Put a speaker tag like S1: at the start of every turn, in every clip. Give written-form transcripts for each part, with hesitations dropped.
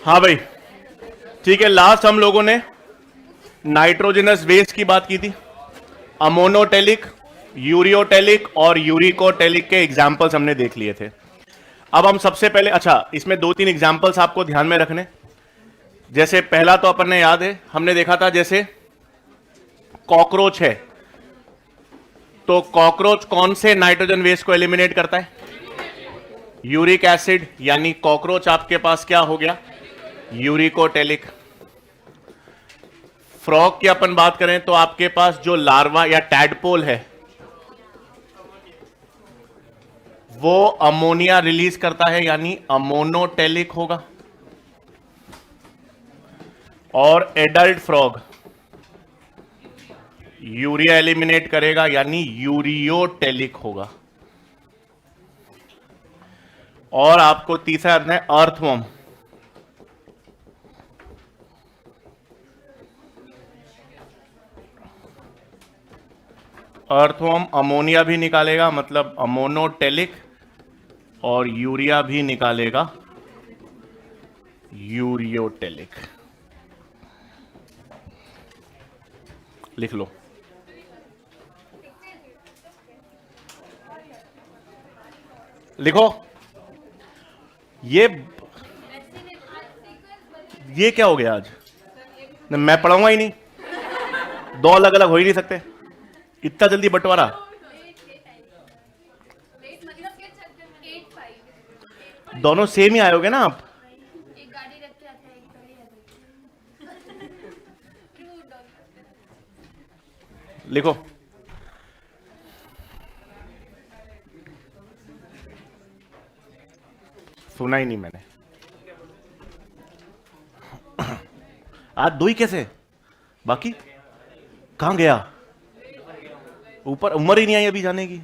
S1: हाँ भाई, ठीक है। लास्ट हम लोगों ने नाइट्रोजनस वेस्ट की बात की थी, अमोनोटेलिक, यूरियोटेलिक और यूरिकोटेलिक के एग्जाम्पल्स हमने देख लिए थे। अब हम सबसे पहले, अच्छा इसमें दो तीन एग्जाम्पल्स आपको ध्यान में रखने। जैसे पहला तो अपन ने याद है, हमने देखा था जैसे कॉकरोच है, तो कॉकरोच कौन से नाइट्रोजन वेस्ट को एलिमिनेट करता है? यूरिक एसिड, यानी कॉकरोच आपके पास क्या हो गया? यूरिकोटेलिक। फ्रॉग की अपन बात करें तो आपके पास जो लार्वा या टैडपोल है वो अमोनिया रिलीज करता है, यानी अमोनोटेलिक होगा। और एडल्ट फ्रॉग यूरिया एलिमिनेट करेगा, यानी यूरियोटेलिक होगा। और आपको तीसरा है अर्थवर्म। अर्थवर्म अमोनिया भी निकालेगा, मतलब अमोनोटेलिक, और यूरिया भी निकालेगा, यूरियोटेलिक। लिख लो। लिखो। ये क्या हो गया आज? मैं पढ़ाऊंगा ही नहीं, दो अलग अलग हो ही नहीं सकते, इतना जल्दी बंटवारा। दोनों सेम ही आयोगे ना आप? लिखो। सुना ही नहीं मैंने। आज दो ही कैसे? बाकी कहां गया? ऊपर उम्र ही नहीं आई अभी जाने की,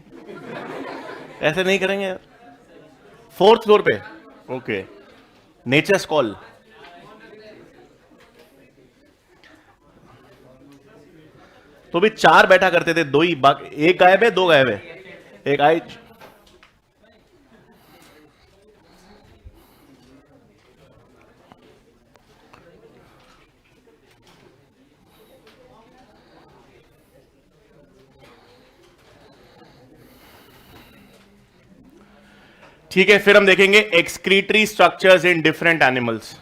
S1: ऐसे नहीं करेंगे यार। फोर्थ फ्लोर पे, ओके। Nature's call. तो भी चार बैठा करते थे, दो ही बाकी, एक गायब है, दो गायब है, एक आई। ठीक है, फिर हम देखेंगे excretory structures in different animals.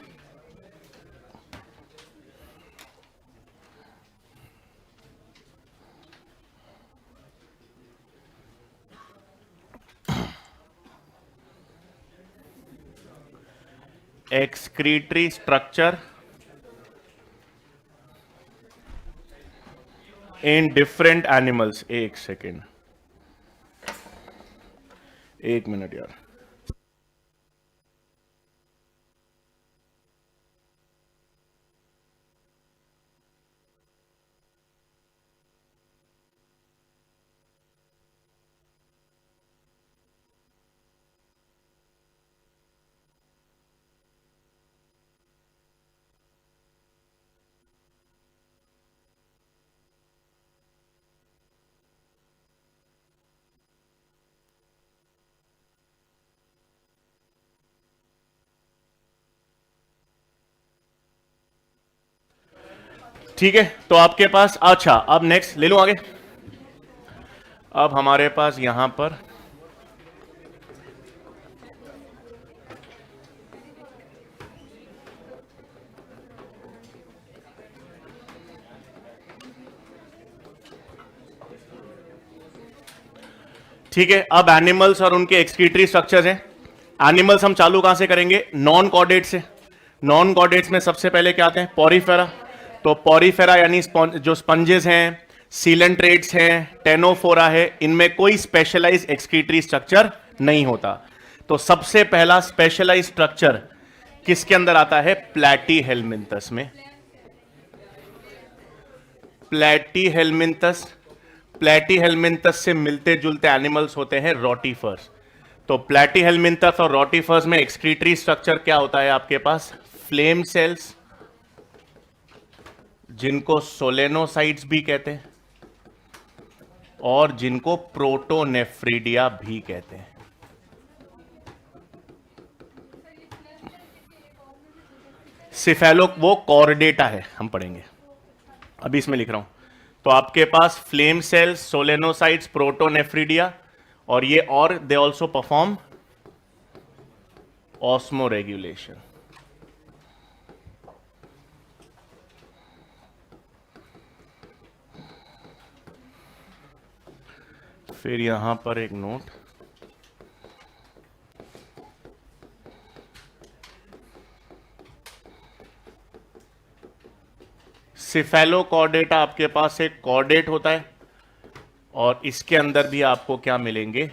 S1: Excretory structure in different animals. एक सेकेंड, एक मिनट यार। ठीक है, तो आपके पास, अच्छा अब नेक्स्ट ले लो आगे। अब हमारे पास यहां पर ठीक है, अब एनिमल्स और उनके एक्सक्रीटरी स्ट्रक्चर्स हैं। एनिमल्स हम चालू कहां से करेंगे? नॉन कॉर्डेट से। नॉन कॉर्डेट्स में सबसे पहले क्या आते हैं? पॉरीफेरा। तो पॉरीफेरा यानी जो स्पंजेस हैं, सीलेंट्रेट्स हैं, टेनोफोरा है, इनमें कोई स्पेशलाइज एक्सक्रीटरी स्ट्रक्चर नहीं होता। तो सबसे पहला स्पेशलाइज स्ट्रक्चर किसके अंदर आता है? प्लैटीहेल्मिन्थस में। प्लैटीहेल्मिन्थस, प्लैटीहेल्मिन्थस से मिलते जुलते एनिमल्स होते हैं रोटीफर्स। तो प्लैटीहेल्मिन्थस और रोटीफर्स में एक्सक्रीटरी स्ट्रक्चर क्या होता है आपके पास? फ्लेम सेल्स, जिनको सोलेनोसाइट्स भी कहते हैं, और जिनको प्रोटोनेफ्रिडिया भी कहते हैं। सिफेलो वो कॉर्डेटा है, हम पढ़ेंगे, अभी इसमें लिख रहा हूं। तो आपके पास फ्लेम सेल्स, सोलेनोसाइट्स, प्रोटोनेफ्रिडिया, और ये और they also perform osmo regulation. फिर यहां पर एक नोट, सिफेलोकॉर्डेटा आपके पास एक कॉर्डेट होता है और इसके अंदर भी आपको क्या मिलेंगे,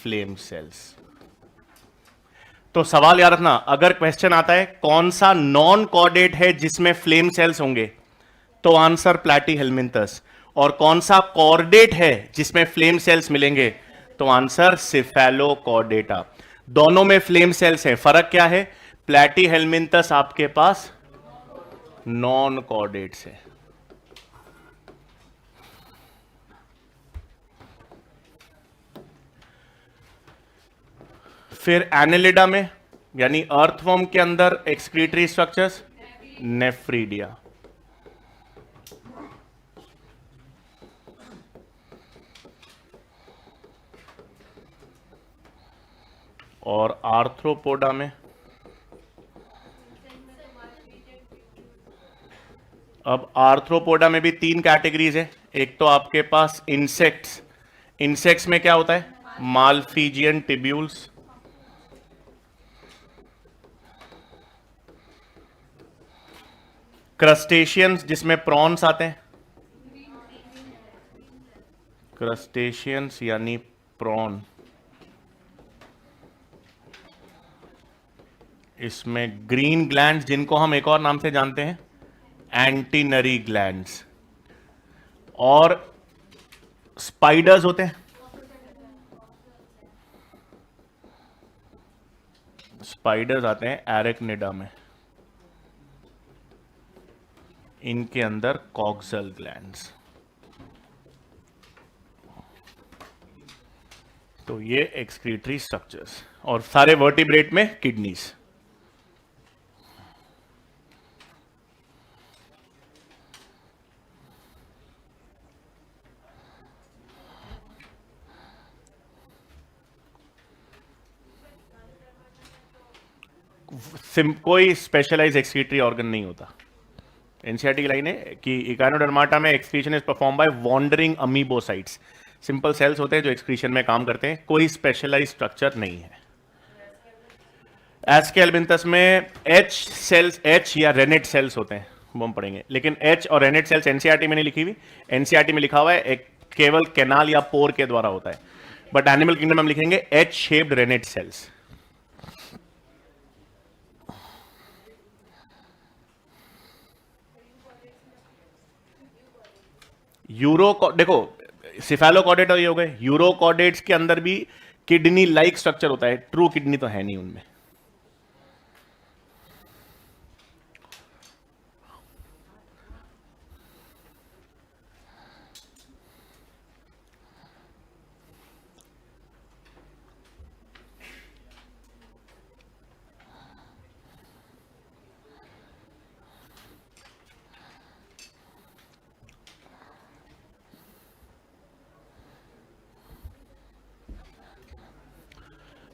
S1: फ्लेम सेल्स। तो सवाल याद रखना, अगर क्वेश्चन आता है कौन सा नॉन कॉर्डेट है जिसमें फ्लेम सेल्स होंगे, तो आंसर प्लैटीहेल्मिन्थस, और कौन सा कॉर्डेट है जिसमें फ्लेम सेल्स मिलेंगे, तो आंसर सिफेलोकॉर्डेटा। दोनों में फ्लेम सेल्स हैं, फर्क क्या है, प्लैटीहेल्मिन्थस आपके पास नॉन कॉर्डेट्स है। फिर एनेलिडा में यानी अर्थवर्म के अंदर एक्सक्रीटरी स्ट्रक्चर्स, नेफ्रीडिया। और आर्थ्रोपोडा में, अब आर्थ्रोपोडा में भी 3 कैटेगरीज है। एक तो आपके पास इंसेक्ट्स, इंसेक्ट्स में क्या होता है, मालफीजियन टिब्यूल्स, क्रस्टेशियंस जिसमें प्रॉन्स आते हैं, क्रस्टेशियंस यानी प्रॉन, इसमें ग्रीन ग्लैंड्स जिनको हम एक और नाम से जानते हैं एंटीनरी ग्लैंड्स, और स्पाइडर्स होते हैं, स्पाइडर्स आते हैं एरेक्निडा में, इनके अंदर कॉक्सल ग्लैंड्स। तो ये एक्सक्रीटरी स्ट्रक्चर्स, और सारे वर्टिब्रेट में किडनीज। कोई स्पेशलाइज एक्सक्रीटरी ऑर्गन नहीं होता। एनसीईआरटी की लाइन है कि इकानोडर्माटा में excretion is perform by wandering amoebocytes, simple cells होते हैं जो एक्सक्रीशन में काम करते हैं, कोई स्पेशलाइज स्ट्रक्चर नहीं है। एस्केल्बिंथस में एच सेल्स, एच या रेनेट सेल्स होते हैं, वो हम पढ़ेंगे, लेकिन एच और रेनेट सेल्स एनसीईआरटी में नहीं लिखी हुई। एनसीईआरटी में लिखा हुआ है एक केवल कैनाल या पोर के द्वारा होता है, बट एनिमल किंगडम में हम लिखेंगे एच शेप्ड रेनेट सेल्स। देखो सिफेलोकॉर्डेट ये हो गए, यूरोकॉर्डेट्स के अंदर भी किडनी लाइक स्ट्रक्चर होता है, ट्रू किडनी तो है नहीं उनमें।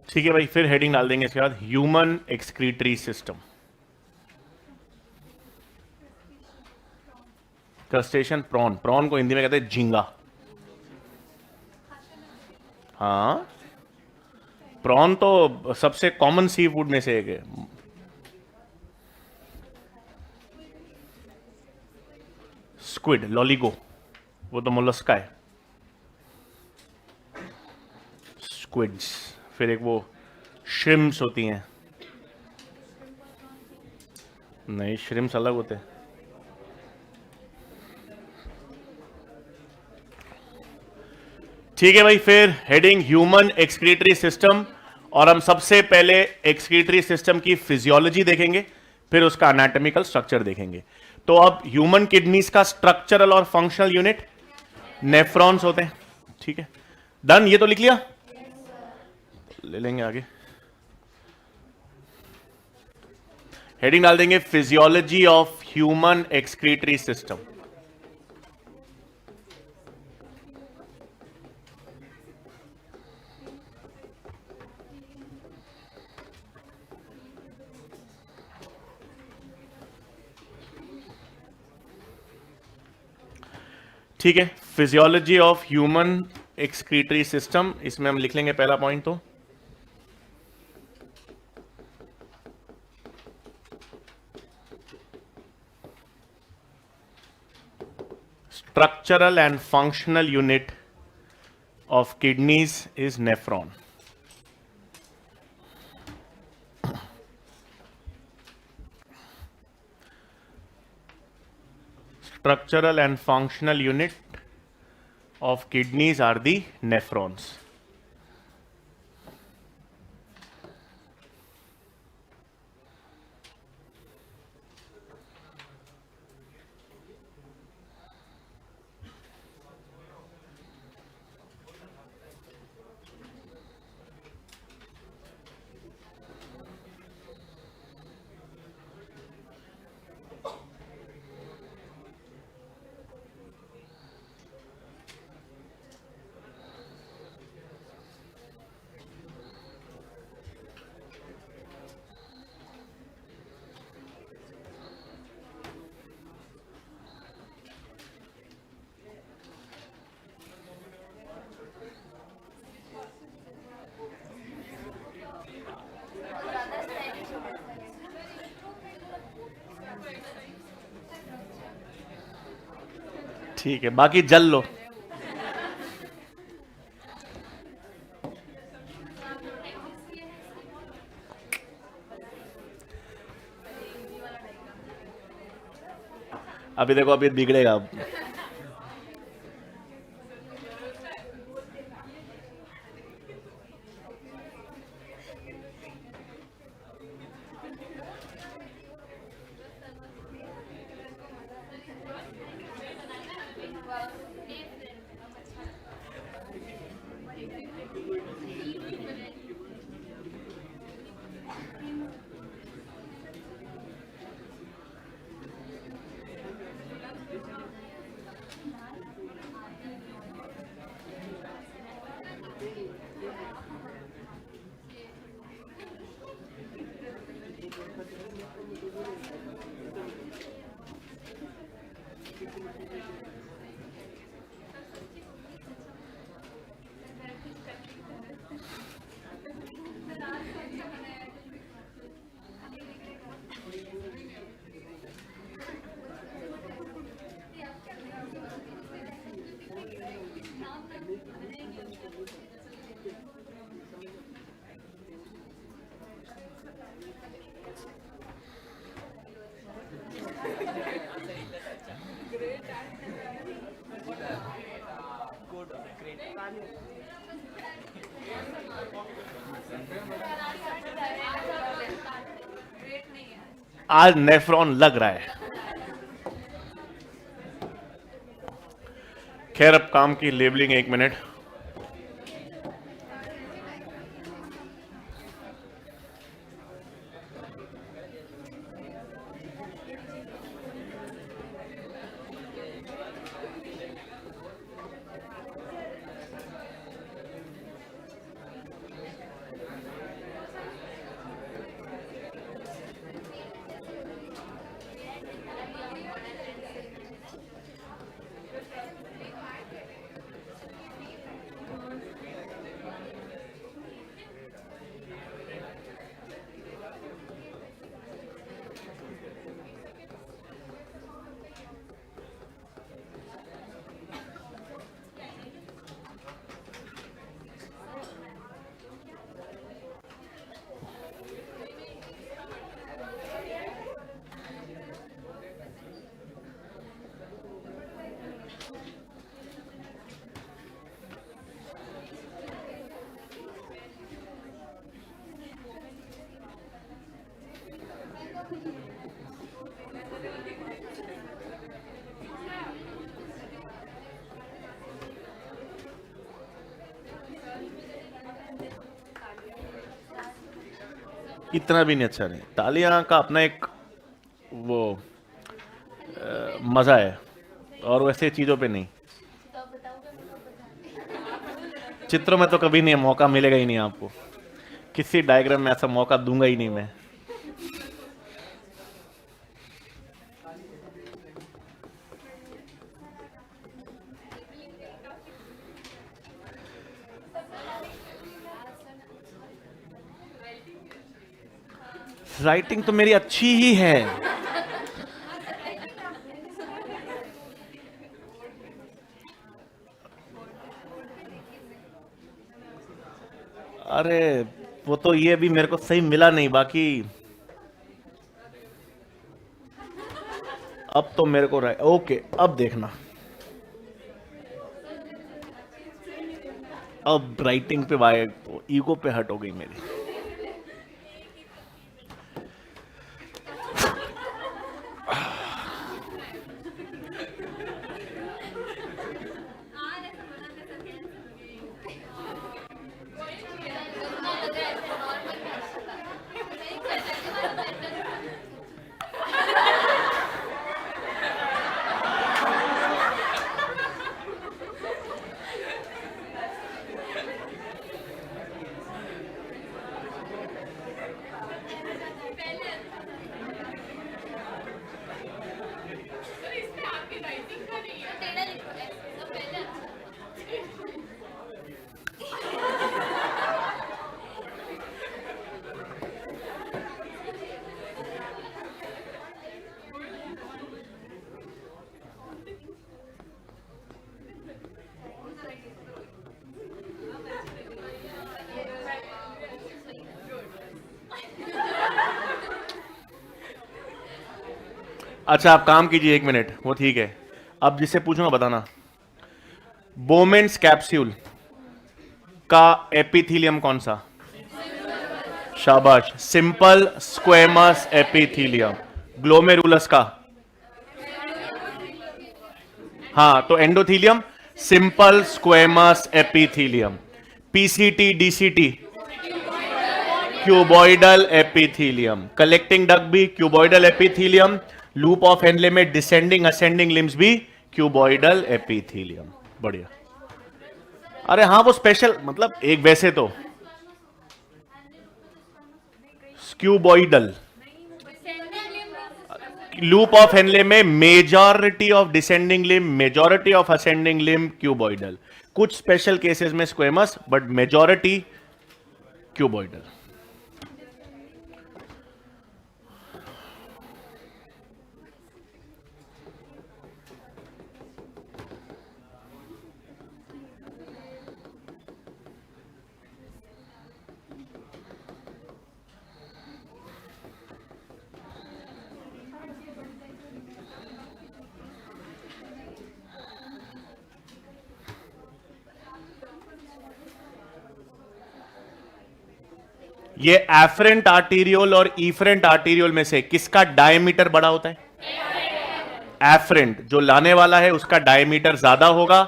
S1: ठीक है भाई, फिर हेडिंग डाल देंगे इसके बाद, human excretory system. Crustacean, prawn, prawn को हिंदी में कहते हैं झींगा। हाँ, प्रॉन तो सबसे कॉमन सी फूड में से एक है। स्क्विड, लॉलीगो, वो तो मोलस्का है, स्क्विड्स। फिर एक वो श्रिम्स होती हैं, नहीं श्रिम्स अलग होते हैं। ठीक है भाई, फिर हेडिंग ह्यूमन एक्सक्रीटरी सिस्टम, और हम सबसे पहले एक्सक्रीटरी सिस्टम की फिजियोलॉजी देखेंगे, फिर उसका एनाटॉमिकल स्ट्रक्चर देखेंगे। तो अब ह्यूमन किडनीज का स्ट्रक्चरल और फंक्शनल यूनिट नेफ्रॉन्स होते हैं। ठीक है, डन, ये तो लिख लिया, ले लेंगे आगे। हेडिंग डाल देंगे physiology of human excretory system. ठीक है, physiology of human excretory system, इसमें हम लिख लेंगे पहला पॉइंट तो structural and functional unit of kidneys is nephron. Structural and functional unit of kidneys are the nephrons. ठीक है, बाकी जल लो। अभी देखो, अभी बिगड़ेगा। आज नेफ्रॉन लग रहा है। खैर, अब काम की लेबलिंग, 1 मिनट। इतना भी नहीं अच्छा नहीं, तालियां का अपना एक वो मजा है, और वैसे चीजों पे नहीं। चित्रों में तो कभी नहीं, मौका मिलेगा ही नहीं आपको, किसी डायग्राम में ऐसा मौका दूंगा ही नहीं मैं। राइटिंग तो मेरी अच्छी ही है। अरे वो तो ये भी मेरे को सही मिला नहीं, बाकी अब तो मेरे को ओके, अब देखना, अब राइटिंग पे वाई ईगो पे हट हो गई मेरी। अच्छा आप काम कीजिए, 1 मिनट, वो ठीक है। अब जिससे पूछूंगा बताना, बोमेन्स कैप्सूल का एपिथीलियम कौन सा? शाबाश। Simple squamous epithelium. ग्लोमेरुलस का? हाँ, तो endothelium, simple squamous epithelium. PCT DCT, cuboidal epithelium. Collecting duct भी cuboidal epithelium. Loop of Henle में डिसेंडिंग असेंडिंग लिम्स भी क्यूबॉइडल एपिथीलियम। बढ़िया। अरे हाँ, वो स्पेशल मतलब एक वैसे तो क्यूबॉइडल, लूप ऑफ हेनले में majority of descending limb, majority of ascending limb cuboidal. कुछ स्पेशल केसेस में स्क्वेमस, बट मेजॉरिटी क्यूबॉइडल। ये एफरेंट आर्टीरियोल और ईफरेंट आर्टीरियोल में से किसका डायमीटर बड़ा होता है? एफरेंट, जो लाने वाला है उसका डायमीटर ज्यादा होगा,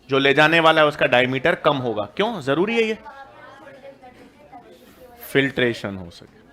S1: जो ले जाने वाला है उसका डायमीटर कम होगा। क्यों जरूरी है ये? फिल्ट्रेशन हो सके।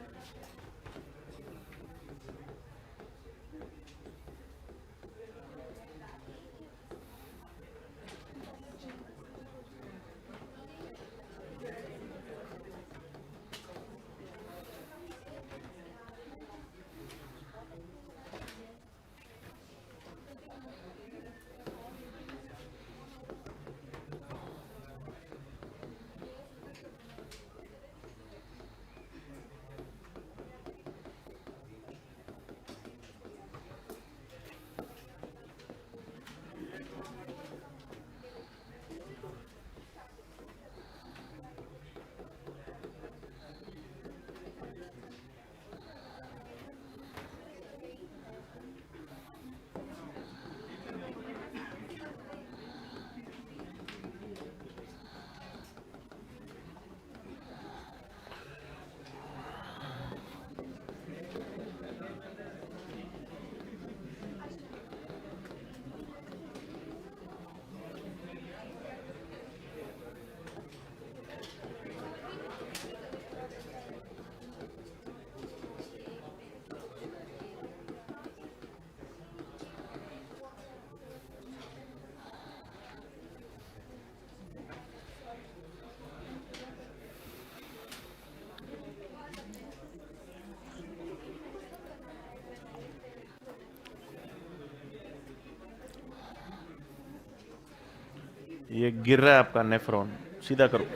S1: ये गिर रहा है आपका नेफ्रॉन, सीधा करो।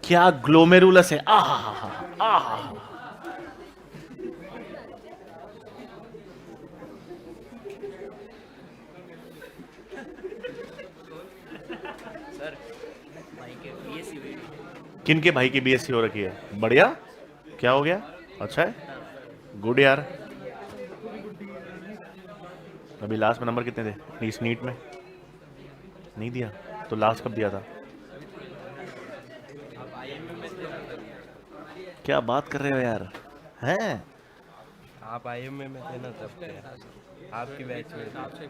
S1: क्या ग्लोमेरुलस है, आहा आहा। किनके भाई की बीएससी हो रखी है? बढ़िया। क्या हो गया? अच्छा है, गुड यार। अभी लास्ट में नंबर कितने थे इस नीट में? नहीं दिया तो लास्ट कब दिया था? क्या बात कर रहे हो यार, हैं?
S2: आप आईएमए में थे ना तब थे, आपकी बैच में थे।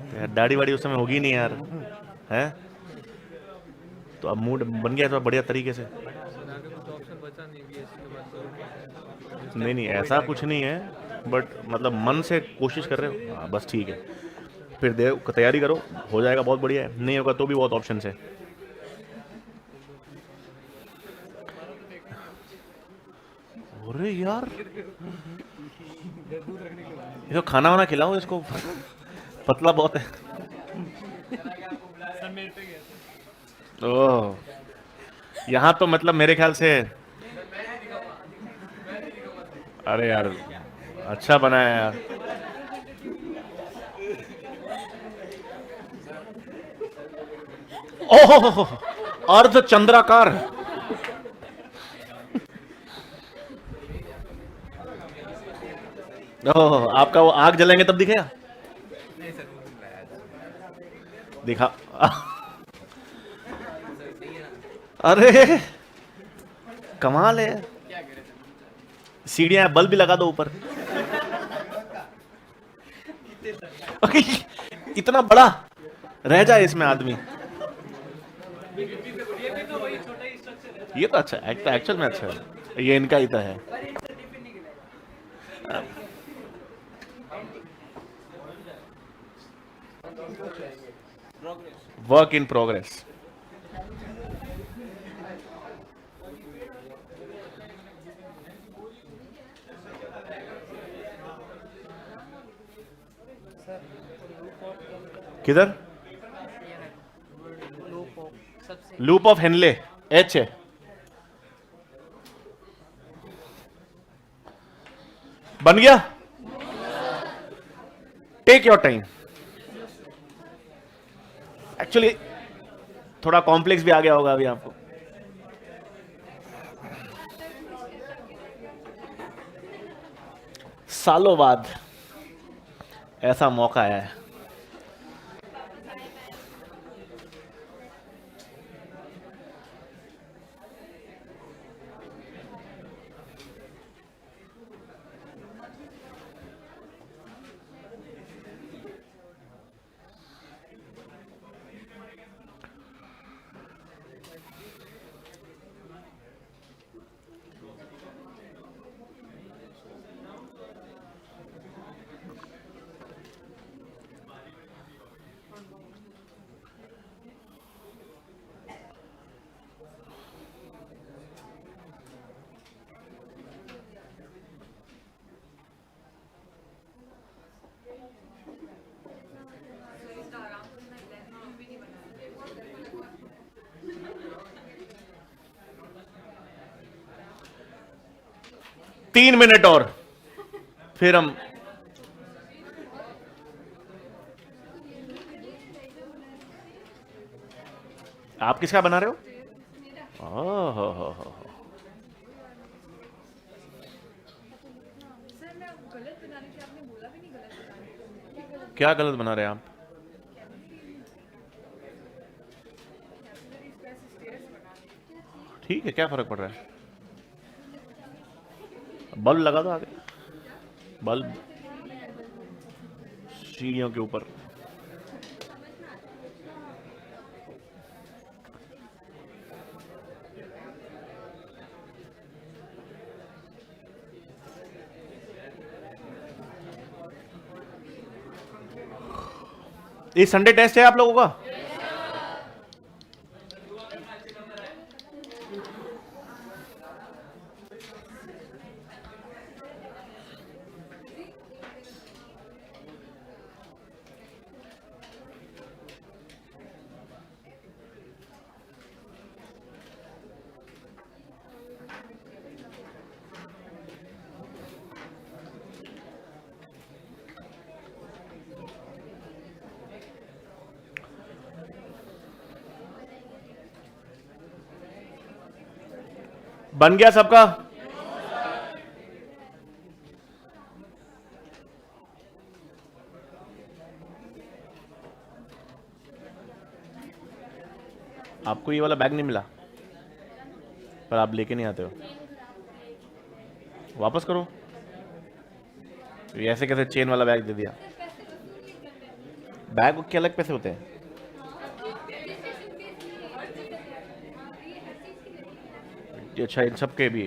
S1: तो यार दाढ़ी वाड़ी उस समय होगी नहीं यार, हैं? तो अब मूड बन गया तो बढ़िया तरीके से। नहीं नहीं ऐसा कुछ नहीं है, बट मतलब मन से कोशिश कर रहे हो, हाँ बस ठीक है। फिर दे तैयारी करो, हो जाएगा बहुत बढ़िया है, नहीं होगा तो भी बहुत ऑप्शन है। अरे यार इसको खाना वाना खिलाओ इसको, पतला बहुत है। ओह, यहाँ तो मतलब मेरे ख्याल से, अरे यार अच्छा बनाया यार। ओह, अर्ध चंद्राकार। ओह, आपका वो आग जलेंगे तब दिखेगा? दिखा। अरे कमाल है, सीढ़ियां, बल्ब भी लगा दो ऊपर। इतना बड़ा रह जाए इसमें आदमी, ये तो अच्छा है, एक्चुअल में अच्छा है, ये इनका ही तो है। Work in progress. किधर? लूप ऑफ हेनले, एच है। बन गया? Take your time. एक्चुअली थोड़ा कॉम्प्लेक्स भी आ गया होगा अभी आपको। सालों बाद ऐसा मौका आया है। तीन मिनट और फिर हम, आप किसका बना रहे हो? ओह, क्या गलत बना रहे हैं आप? ठीक है, क्या फर्क पड़ रहा है? बल्ब लगा दो आगे, बल्ब सीढ़ियों के ऊपर। ये संडे टेस्ट है आप लोगों का? बन गया सबका? आपको ये वाला बैग नहीं मिला, पर आप लेके नहीं आते हो, वापस करो। ये ऐसे कैसे चेन वाला बैग दे दिया? बैग के अलग पैसे होते हैं? अच्छा, इन सब के भी?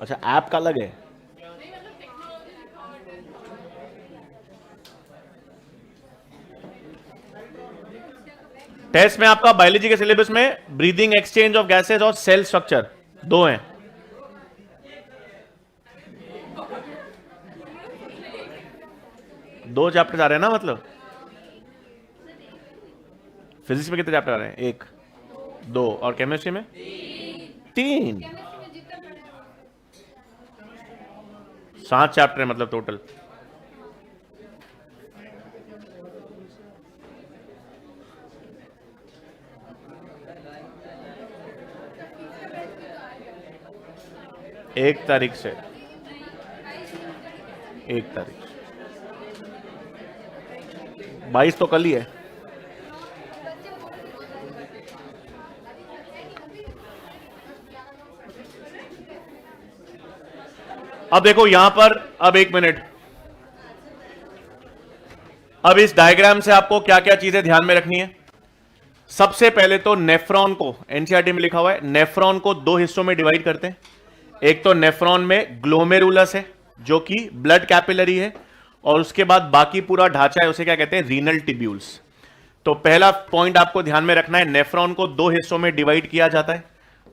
S1: अच्छा, ऐप का अलग है? टेस्ट में आपका बायोलॉजी के सिलेबस में ब्रीदिंग, एक्सचेंज ऑफ गैसेस और सेल स्ट्रक्चर दो हैं। दो चैप्टर आ रहे हैं ना, मतलब फिजिक्स में कितने चैप्टर आ रहे हैं? एक, दो, और केमिस्ट्री में 3। 7 चैप्टर है मतलब टोटल। एक तारीख से 22 तो कल ही है। अब देखो यहां पर, अब 1 मिनट, अब इस डायग्राम से आपको क्या क्या चीजें ध्यान में रखनी है। सबसे पहले तो नेफ्रॉन को, एनसीईआरटी में लिखा हुआ है, नेफ्रॉन को 2 हिस्सों में डिवाइड करते हैं। एक तो नेफ्रॉन में ग्लोमेरुलस है जो कि ब्लड कैपिलरी है, और उसके बाद बाकी पूरा ढांचा है, उसे क्या कहते हैं? Renal tubules. तो पहला पॉइंट आपको ध्यान में रखना है, नेफ्रॉन को 2 हिस्सों में डिवाइड किया जाता है।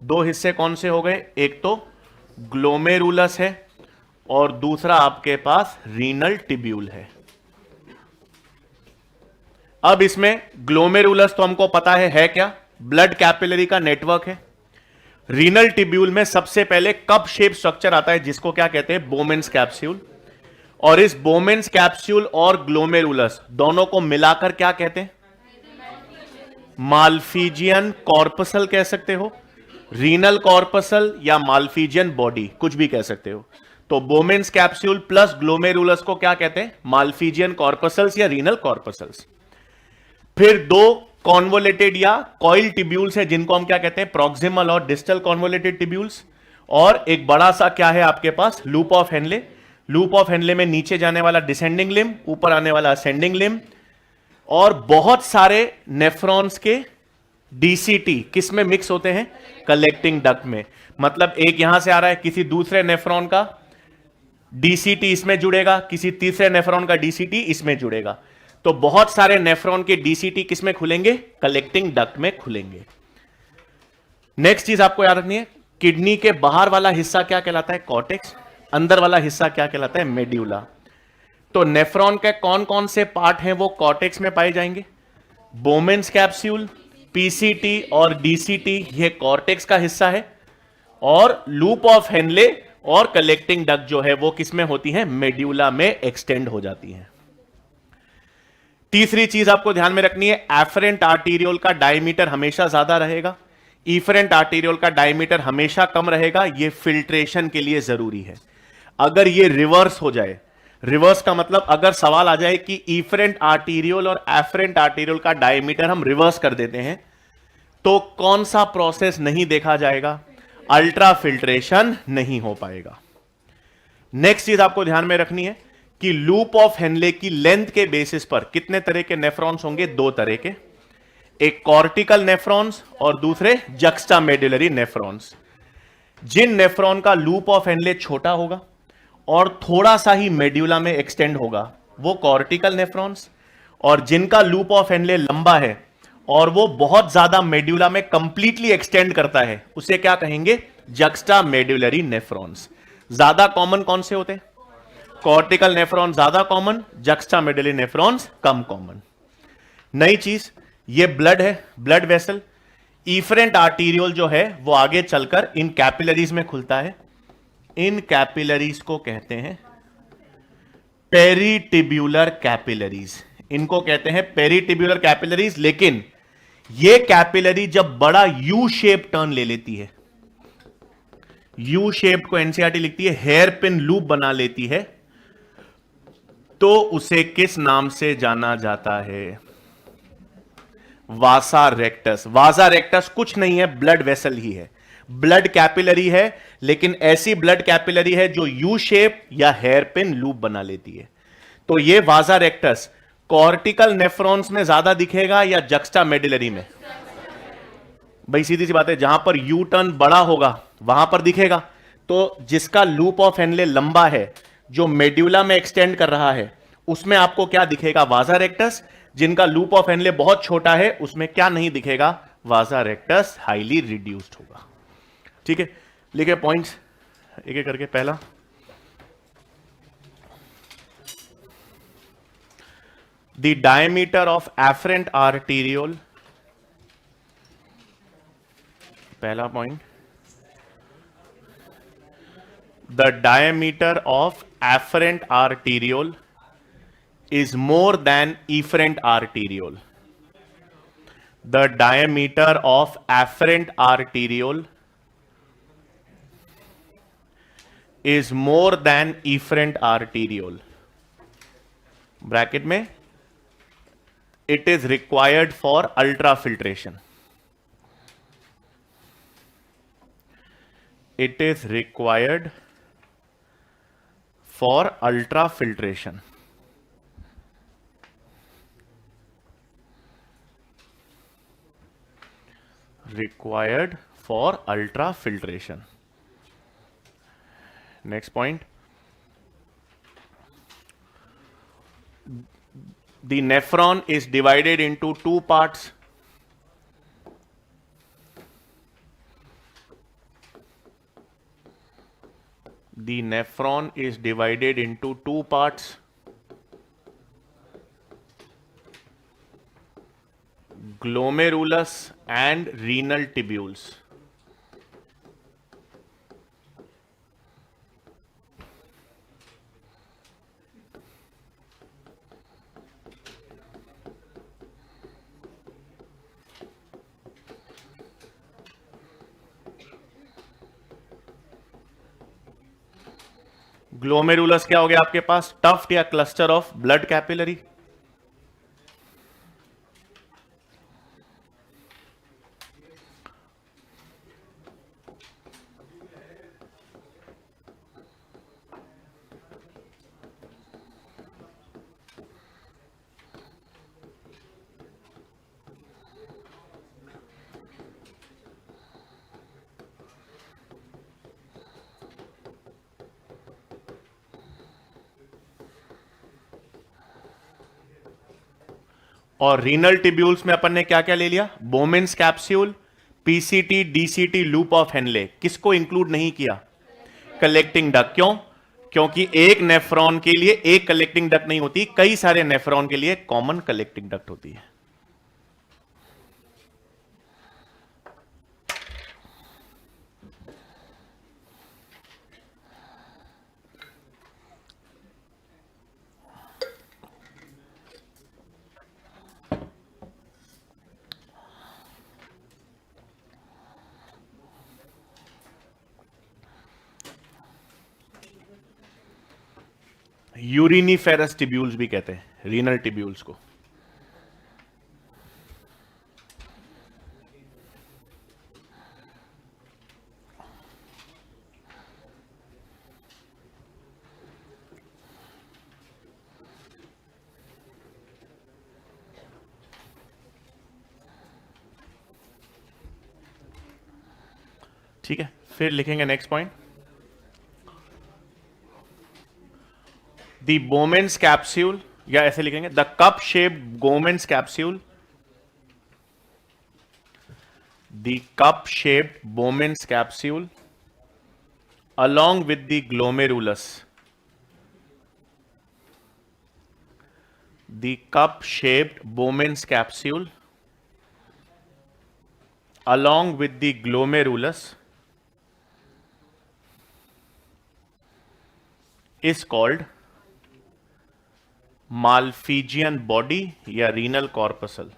S1: 2 हिस्से कौन से हो गए? एक तो ग्लोमेरुलस है और दूसरा आपके पास रीनल टिब्यूल है। अब इसमें ग्लोमेरुलस तो हमको पता है क्या? ब्लड कैपिलरी का नेटवर्क है। रीनल टिब्यूल में सबसे पहले कप शेप स्ट्रक्चर आता है जिसको क्या कहते हैं? Bowman's capsule. और इस बोमेन्स कैप्सूल और ग्लोमेरुलस दोनों को मिलाकर क्या कहते हैं? माल्फीजियन कॉर्पसल कह सकते हो, रीनल कॉर्पसल या माल्फीजियन बॉडी, कुछ भी कह सकते हो। तो बोमेन्स कैप्सूल प्लस ग्लोमेरुलस को क्या कहते हैं? माल्फीजियन कॉर्पसल्स या रीनल कॉर्पसल्स। फिर 2 कॉन्वोलेटेड या कॉइल टिब्यूल्स है जिनको हम क्या कहते हैं? प्रॉक्सिमल और डिस्टल कॉन्वोलेटेड टिब्यूल्स। और एक बड़ा सा क्या है आपके पास? Loop of Henle. Loop of Henle में नीचे जाने वाला डिसेंडिंग लिम्ब, ऊपर आने वाला असेंडिंग लिम्ब। और बहुत सारे नेफ्रॉन्स के डीसीटी किस में मिक्स होते हैं? कलेक्टिंग डक्ट में। मतलब एक यहां से आ रहा है, किसी दूसरे नेफ्रॉन का डीसीटी इसमें जुड़ेगा, किसी तीसरे नेफ्रॉन का डीसीटी इसमें जुड़ेगा। तो बहुत सारे नेफ्रॉन के डीसीटी किस में खुलेंगे? कलेक्टिंग डक्ट में खुलेंगे। नेक्स्ट चीज आपको याद रखनी है, किडनी के बाहर वाला हिस्सा क्या कहलाता है? कॉर्टेक्स। अंदर वाला हिस्सा क्या कहलाता है? मेड्यूला। तो नेफ्रॉन के कौन कौन से पार्ट हैं वो कॉर्टेक्स में पाए जाएंगे? बोमेन्स कैप्सूल, पीसीटी और डीसीटी ये कॉर्टेक्स का हिस्सा है, और लूप ऑफ हेनले और कलेक्टिंग डक्ट जो है वो किसमें होती है? मेड्यूला में एक्सटेंड हो जाती है। तीसरी चीज आपको ध्यान में रखनी है, एफरेंट आर्टीरियोल का डायमीटर हमेशा ज्यादा रहेगा, इफरेंट आर्टीरियोल का डायमीटर हमेशा कम रहेगा। यह फिल्ट्रेशन के लिए जरूरी है। अगर ये रिवर्स हो जाए, रिवर्स का मतलब अगर सवाल आ जाए कि इफरेंट आर्टीरियोल और एफरेंट आर्टीरियोल का डायमीटर हम रिवर्स कर देते हैं, तो कौन सा प्रोसेस नहीं देखा जाएगा? अल्ट्रा फिल्ट्रेशन नहीं हो पाएगा। नेक्स्ट चीज आपको ध्यान में रखनी है कि लूप ऑफ हेनले की लेंथ के बेसिस पर कितने तरह के नेफ्रॉन्स होंगे? 2 तरह के, एक कॉर्टिकल नेफ्रॉन्स और दूसरे जक्स्टामेडुलरी नेफ्रॉन्स। जिन नेफ्रॉन का लूप ऑफ हेनले छोटा होगा और थोड़ा सा ही मेड्यूला में एक्सटेंड होगा वो कॉर्टिकल नेफ्रॉन्स, और जिनका लूप ऑफ हेनले लंबा है और वो बहुत ज्यादा मेड्यूला में कंप्लीटली एक्सटेंड करता है उसे क्या कहेंगे? जक्स्टामेडुलरी नेफ्रॉन्स। ज्यादा कॉमन कौन से होते हैं? कॉर्टिकल नेफ्रॉन ज्यादा कॉमन, जक्स्टामेडुलरी नेफ्रॉन्स कम कॉमन। नई चीज, ये ब्लड है, ब्लड वेसल। इफरेंट आर्टीरियोल जो है वो आगे चलकर इन कैपिलरीज में खुलता है। इन कैपिलरीज को कहते हैं पेरिटिब्यूलर कैपिलरीज। इनको कहते हैं पेरिटिब्यूलर कैपिलरीज, लेकिन ये कैपिलरी जब बड़ा यू शेप टर्न ले लेती है, यू शेप को एनसीईआरटी लिखती है हेयर पिन लूप बना लेती है, तो उसे किस नाम से जाना जाता है? वासा रेक्टस। वासा रेक्टस कुछ नहीं है, ब्लड वेसल ही है, ब्लड कैपिलरी है, लेकिन ऐसी ब्लड कैपिलरी है जो यू शेप या हेयर पिन लूप बना लेती है। तो ये वासा रेक्टस कॉर्टिकल नेफ्रॉन्स में ज्यादा दिखेगा या जक्स्टा मेडुलरी में? भाई सीधी सी बात है, जहां पर यू टर्न बड़ा होगा वहां पर दिखेगा। तो जिसका लूप ऑफ हेनले लंबा है, जो मेड्यूला में एक्सटेंड कर रहा है, उसमें आपको क्या दिखेगा? वासा रेक्टस। जिनका लूप ऑफ हेनले बहुत छोटा है, उसमें क्या नहीं दिखेगा? वासा रेक्टस हाईली रिड्यूस्ड होगा। ठीक है, लिखे पॉइंट्स एक एक करके। पहला, the diameter of afferent arteriole. पहला point, the diameter of afferent arteriole is more than efferent arteriole. The diameter of afferent arteriole is more than efferent arteriole. Bracket में, it is required for ultrafiltration. It is required for ultrafiltration. Required for ultrafiltration. Next point, the nephron is divided into two parts. The nephron is divided into two parts. Glomerulus and renal tubules. Glomerulus क्या हो गया आपके पास? Tuft या cluster of blood capillary. और renal tubules में अपन ने क्या क्या ले लिया? Bowman's capsule, PCT, DCT, loop of Henley. किसको इंक्लूड नहीं किया? Collecting duct. क्यों? क्योंकि एक नेफ्रॉन के लिए एक कलेक्टिंग डक्ट नहीं होती, कई सारे नेफ्रॉन के लिए कॉमन कलेक्टिंग डक्ट होती है। यूरिनिफेरस टिब्यूल्स भी कहते हैं रीनल टिब्यूल्स को। ठीक है, फिर लिखेंगे next point, the Bowman's capsule, या ऐसे लिखेंगे the cup shaped Bowman's capsule, the cup shaped Bowman's capsule along with the glomerulus, the cup shaped Bowman's capsule along with the glomerulus is called Malpighian body या renal corpuscle।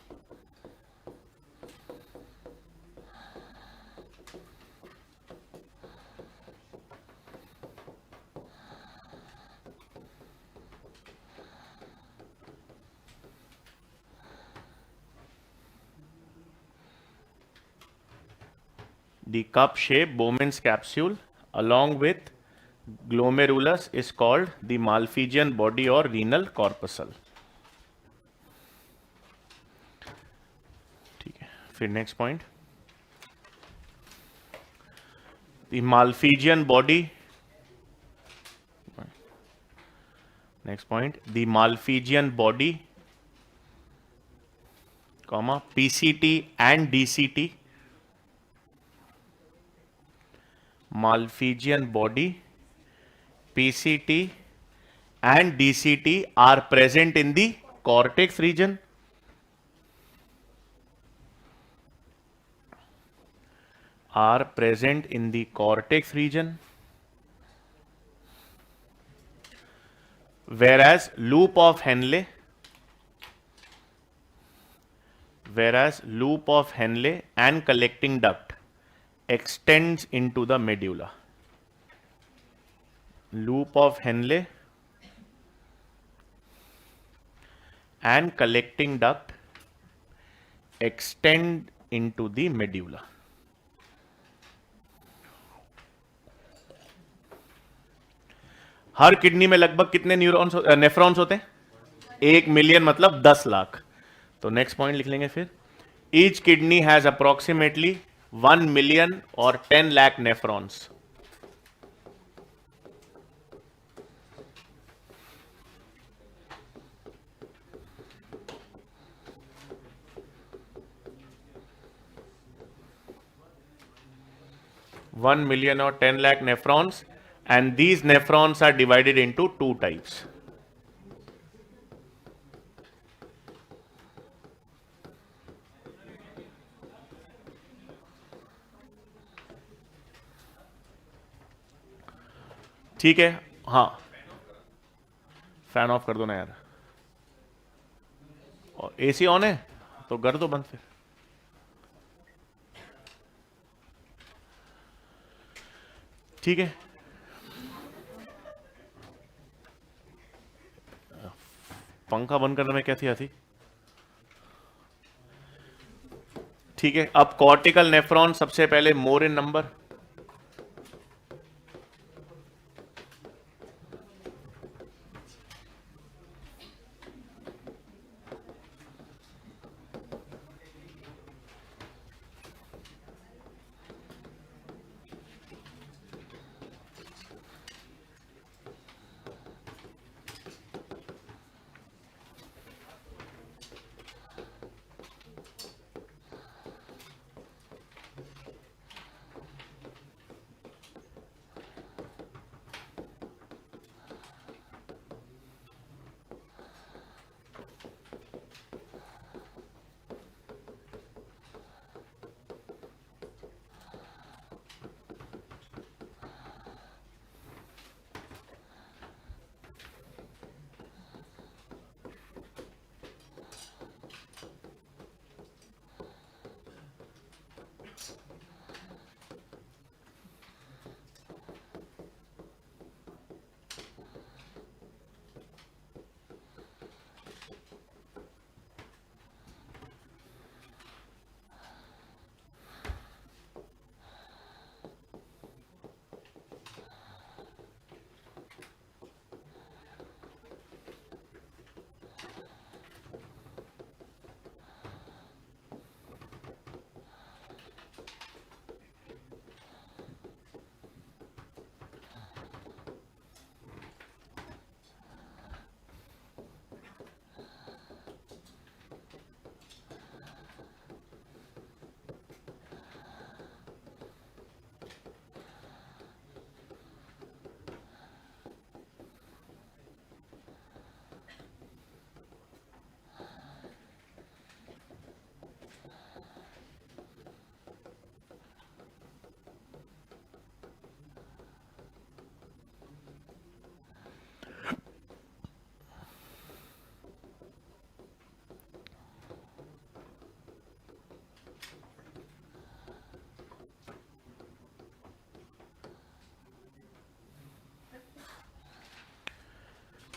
S1: The cup shaped Bowman's capsule along with glomerulus is called the Malpighian body or renal corpuscle. ठीक है, फिर next point. The Malpighian body. Next point. The Malpighian body, comma, PCT and DCT. Malpighian body, PCT and DCT are present in the cortex region. Are present in the cortex region. Whereas loop of Henle and collecting duct extends into the medulla. Loop of Henle and collecting duct extend into the medulla. Her kidney में लगभग कितने neurons nephrons होते हैं? 1 million मतलब 10 लाख. तो next point लिख लेंगे फिर. Each kidney has approximately 1 million और 10 lakh nephrons. $1 million or 10 lakh nephrons, and these nephrons are divided into two types. ठीक है. हाँ, फैन ऑफ कर दो ना यार. और एसी ऑन है तो कर दो बंद फिर. ठीक है. पंखा बंद करने में कैसी आती. ठीक है. अब कॉर्टिकल नेफ्रॉन सबसे पहले मोर इन नंबर.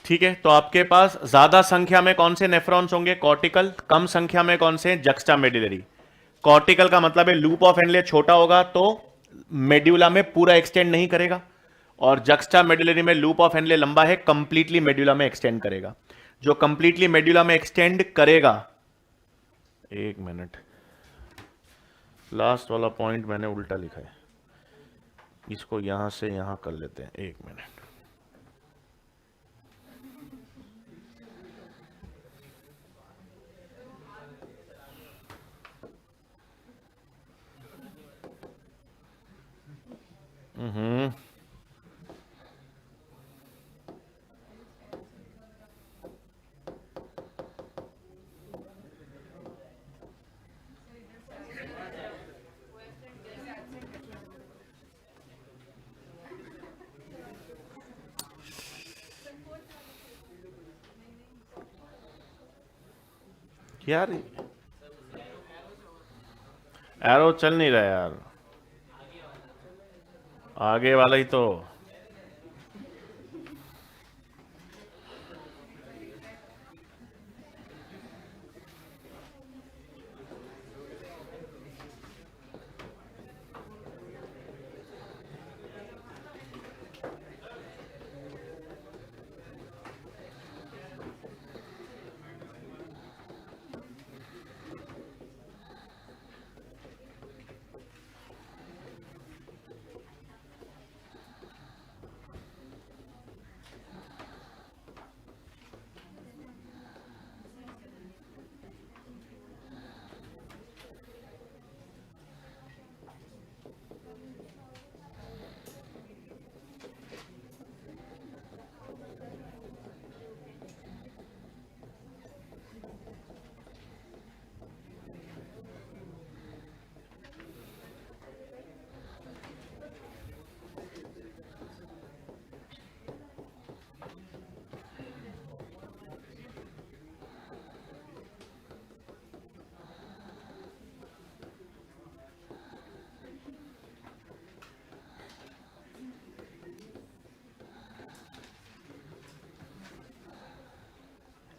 S1: ठीक है. तो आपके पास ज्यादा संख्या में कौन से नेफ्रॉन्स होंगे? कॉर्टिकल. कम संख्या में कौन से? Juxta medullary. कॉर्टिकल का मतलब है लूप ऑफ हेनले छोटा होगा तो मेड्यूला में पूरा एक्सटेंड नहीं करेगा, और जक्स्टा मेडुलरी में लूप ऑफ हेनले लंबा है, कंप्लीटली मेड्यूला में एक्सटेंड करेगा। जो कंप्लीटली मेड्यूला में एक्सटेंड करेगा, एक मिनट, लास्ट वाला पॉइंट मैंने उल्टा लिखा है, इसको यहां से यहां कर लेते हैं, एक मिनट। यार एरो चल नहीं रहा यार, आगे वाला ही तो।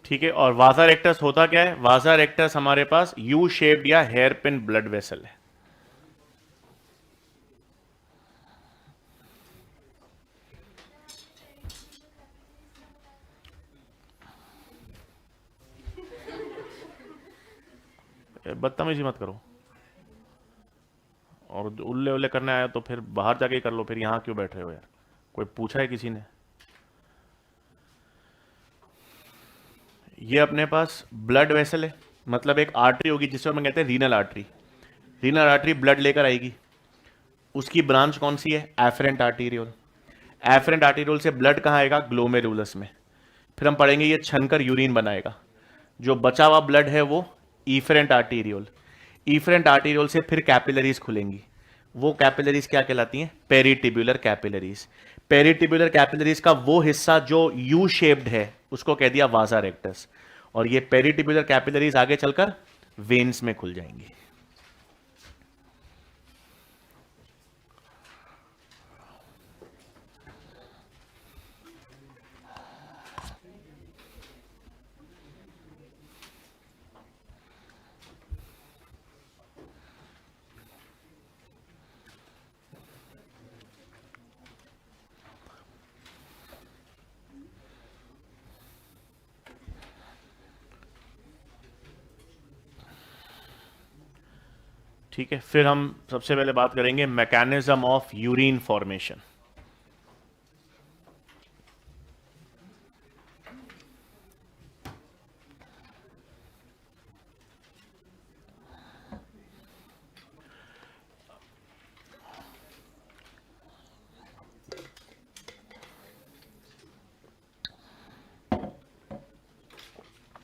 S1: ठीक है, और वासा रेक्टस होता क्या है? वासा रेक्टस हमारे पास यू शेप्ड या हेयर पिन ब्लड वेसल है। बदतमीजी मत करो, और उल्ले उल्ले करने आया तो फिर बाहर जाके ही कर लो, फिर यहां क्यों बैठ रहे हो यार? कोई पूछा है किसी ने? ये अपने पास ब्लड वेसल है, मतलब एक आर्टरी होगी जिसको हम कहते हैं renal artery. Renal artery blood लेकर आएगी, उसकी ब्रांच कौन सी है? Afferent arteriole. एफरेंट आर्टीरियोल से ब्लड कहाँ आएगा? ग्लोमेरुलस में। फिर हम पढ़ेंगे ये छनकर यूरिन बनाएगा। जो बचा हुआ ब्लड है वो इफरेंट आर्टीरियोल। इफरेंट आर्टीरियोल से फिर कैपिलरीज खुलेंगी, वो कैपिलरीज क्या कहलाती हैं? पेरिटिब्यूलर कैपिलरीज। पेरिटिब्यूलर कैपिलरीज का वो हिस्सा जो यू शेप्ड है उसको कह दिया वासा रेक्टस, और ये पेरिटिब्यूलर कैपिलरीज आगे चलकर वेन्स में खुल जाएंगी। ठीक है, फिर हम सबसे पहले बात करेंगे मैकेनिज्म ऑफ यूरिन फॉर्मेशन।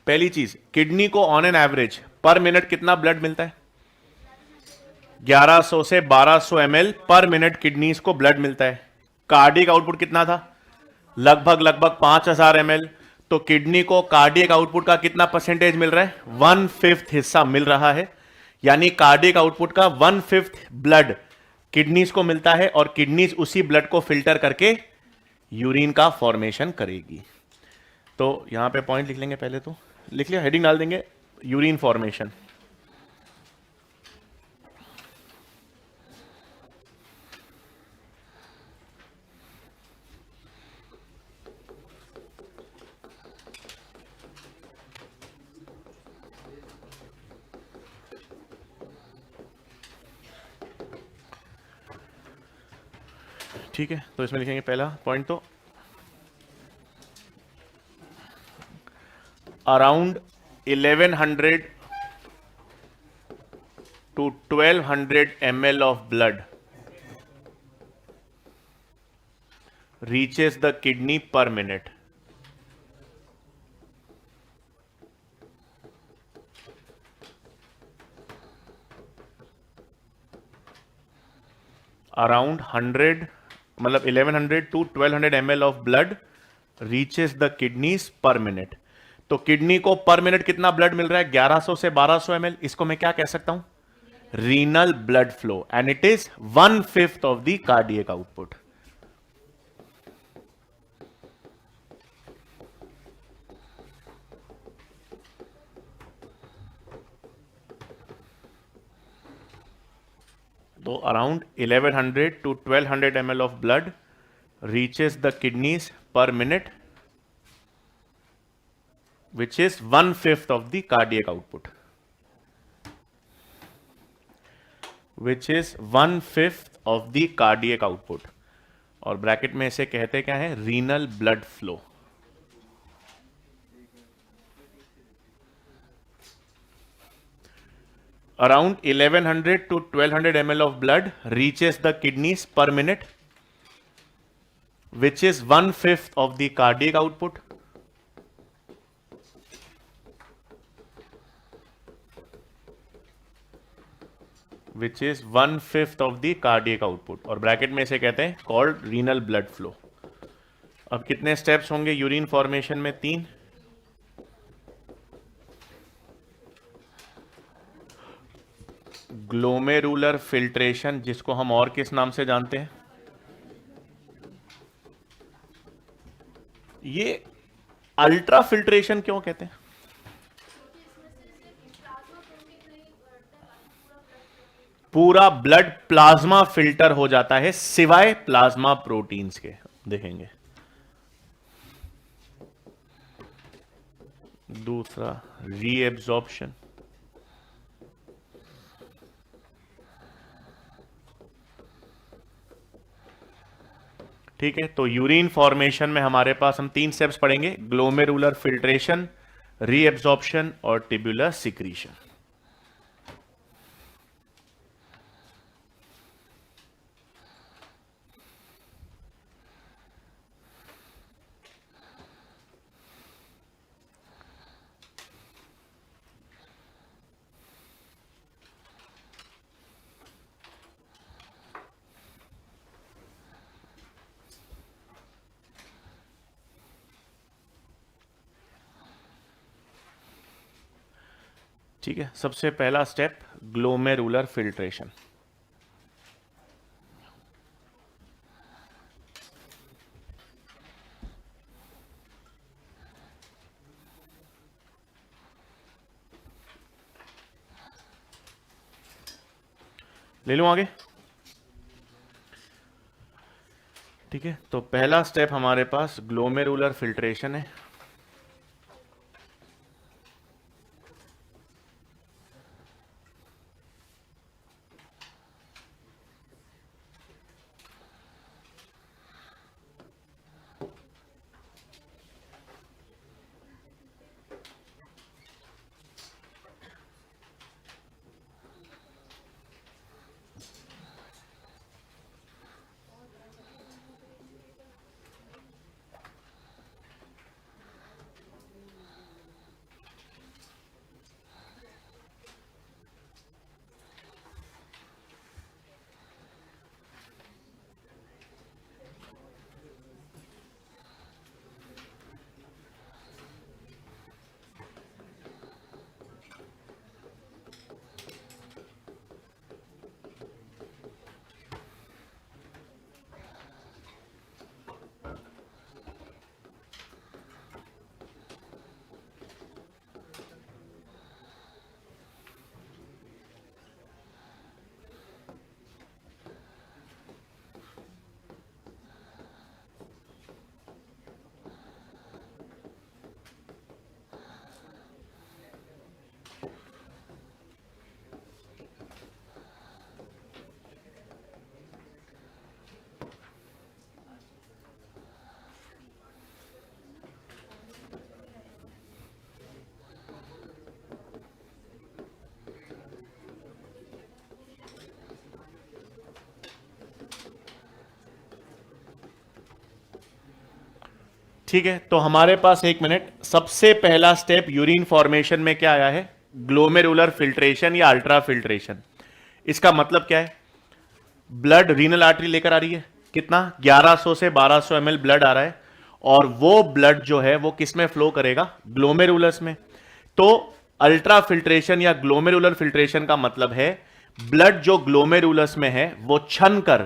S1: पहली चीज, किडनी को ऑन एन एवरेज पर मिनट कितना ब्लड मिलता है? 1100 से 1200 ml पर मिनट किडनीज को ब्लड मिलता है। कार्डियक आउटपुट कितना था? लगभग 5000 ml। तो किडनी को कार्डियक आउटपुट का कितना परसेंटेज मिल रहा है? 1/5 हिस्सा मिल रहा है, यानी कार्डियक आउटपुट का 1/5 ब्लड किडनीज को मिलता है, और किडनीज उसी ब्लड को फिल्टर करके यूरिन का फॉर्मेशन करेगी। तो यहां पे पॉइंट लिख लेंगे, पहले तो लिख लिया, हेडिंग डाल देंगे यूरिन फॉर्मेशन। ठीक है, तो इसमें लिखेंगे पहला पॉइंट तो around 1100 to 1200 ml of blood reaches the kidney per minute. Around 100 मतलब 1100 to 1200 ml of blood reaches the kidneys per minute. तो किडनी को पर मिनट कितना ब्लड मिल रहा है? 1100 से 1200 ml. इसको मैं क्या कह सकता हूं? Renal blood flow, and it is 1/5 of the cardiac output. तो around 1100 to 1200 ml of blood reaches the kidneys per minute, which is 1/5 of the cardiac output. Which is 1/5 of the cardiac output. और bracket में इसे कहते क्या है? Renal blood flow. Around 1100 to 1200 ml of blood reaches the kidneys per minute, which is 1/5 of the cardiac output. Which is 1/5 of the cardiac output. और bracket में इसे कहते हैं called renal blood flow. अब कितने स्टेप्स होंगे urine formation में? 3. Glomerular filtration, जिसको हम और किस नाम से जानते हैं? ये अल्ट्रा फिल्ट्रेशन क्यों कहते हैं? पूरा ब्लड प्लाज्मा फिल्टर हो जाता है सिवाय प्लाज्मा प्रोटीन्स के. देखेंगे. दूसरा रीएब्जॉर्प्शन. ठीक है, तो यूरिन फॉर्मेशन में हमारे पास हम 3 स्टेप्स पढ़ेंगे: ग्लोमेरुलर फिल्ट्रेशन, रीएब्जॉर्प्शन और टिब्यूलर सिक्रीशन. ठीक है, सबसे पहला स्टेप ग्लोमेरुलर फिल्ट्रेशन. ले लूं आगे. ठीक है, तो पहला स्टेप हमारे पास ग्लोमेरुलर फिल्ट्रेशन है. ठीक है, तो हमारे पास एक मिनट, सबसे पहला स्टेप यूरिन फॉर्मेशन में क्या आया है? ग्लोमेरुलर फिल्ट्रेशन या अल्ट्रा फिल्ट्रेशन। इसका मतलब क्या है? ब्लड रीनल आर्टरी लेकर आ रही है, कितना 1100 से 1200 ml ब्लड आ रहा है, और वो ब्लड जो है वो किस में फ्लो करेगा? ग्लोमेरुलस में। तो अल्ट्रा फिल्ट्रेशन या ग्लोमेरुलर फिल्ट्रेशन का मतलब है ब्लड जो ग्लोमेरुलस में है वो छन कर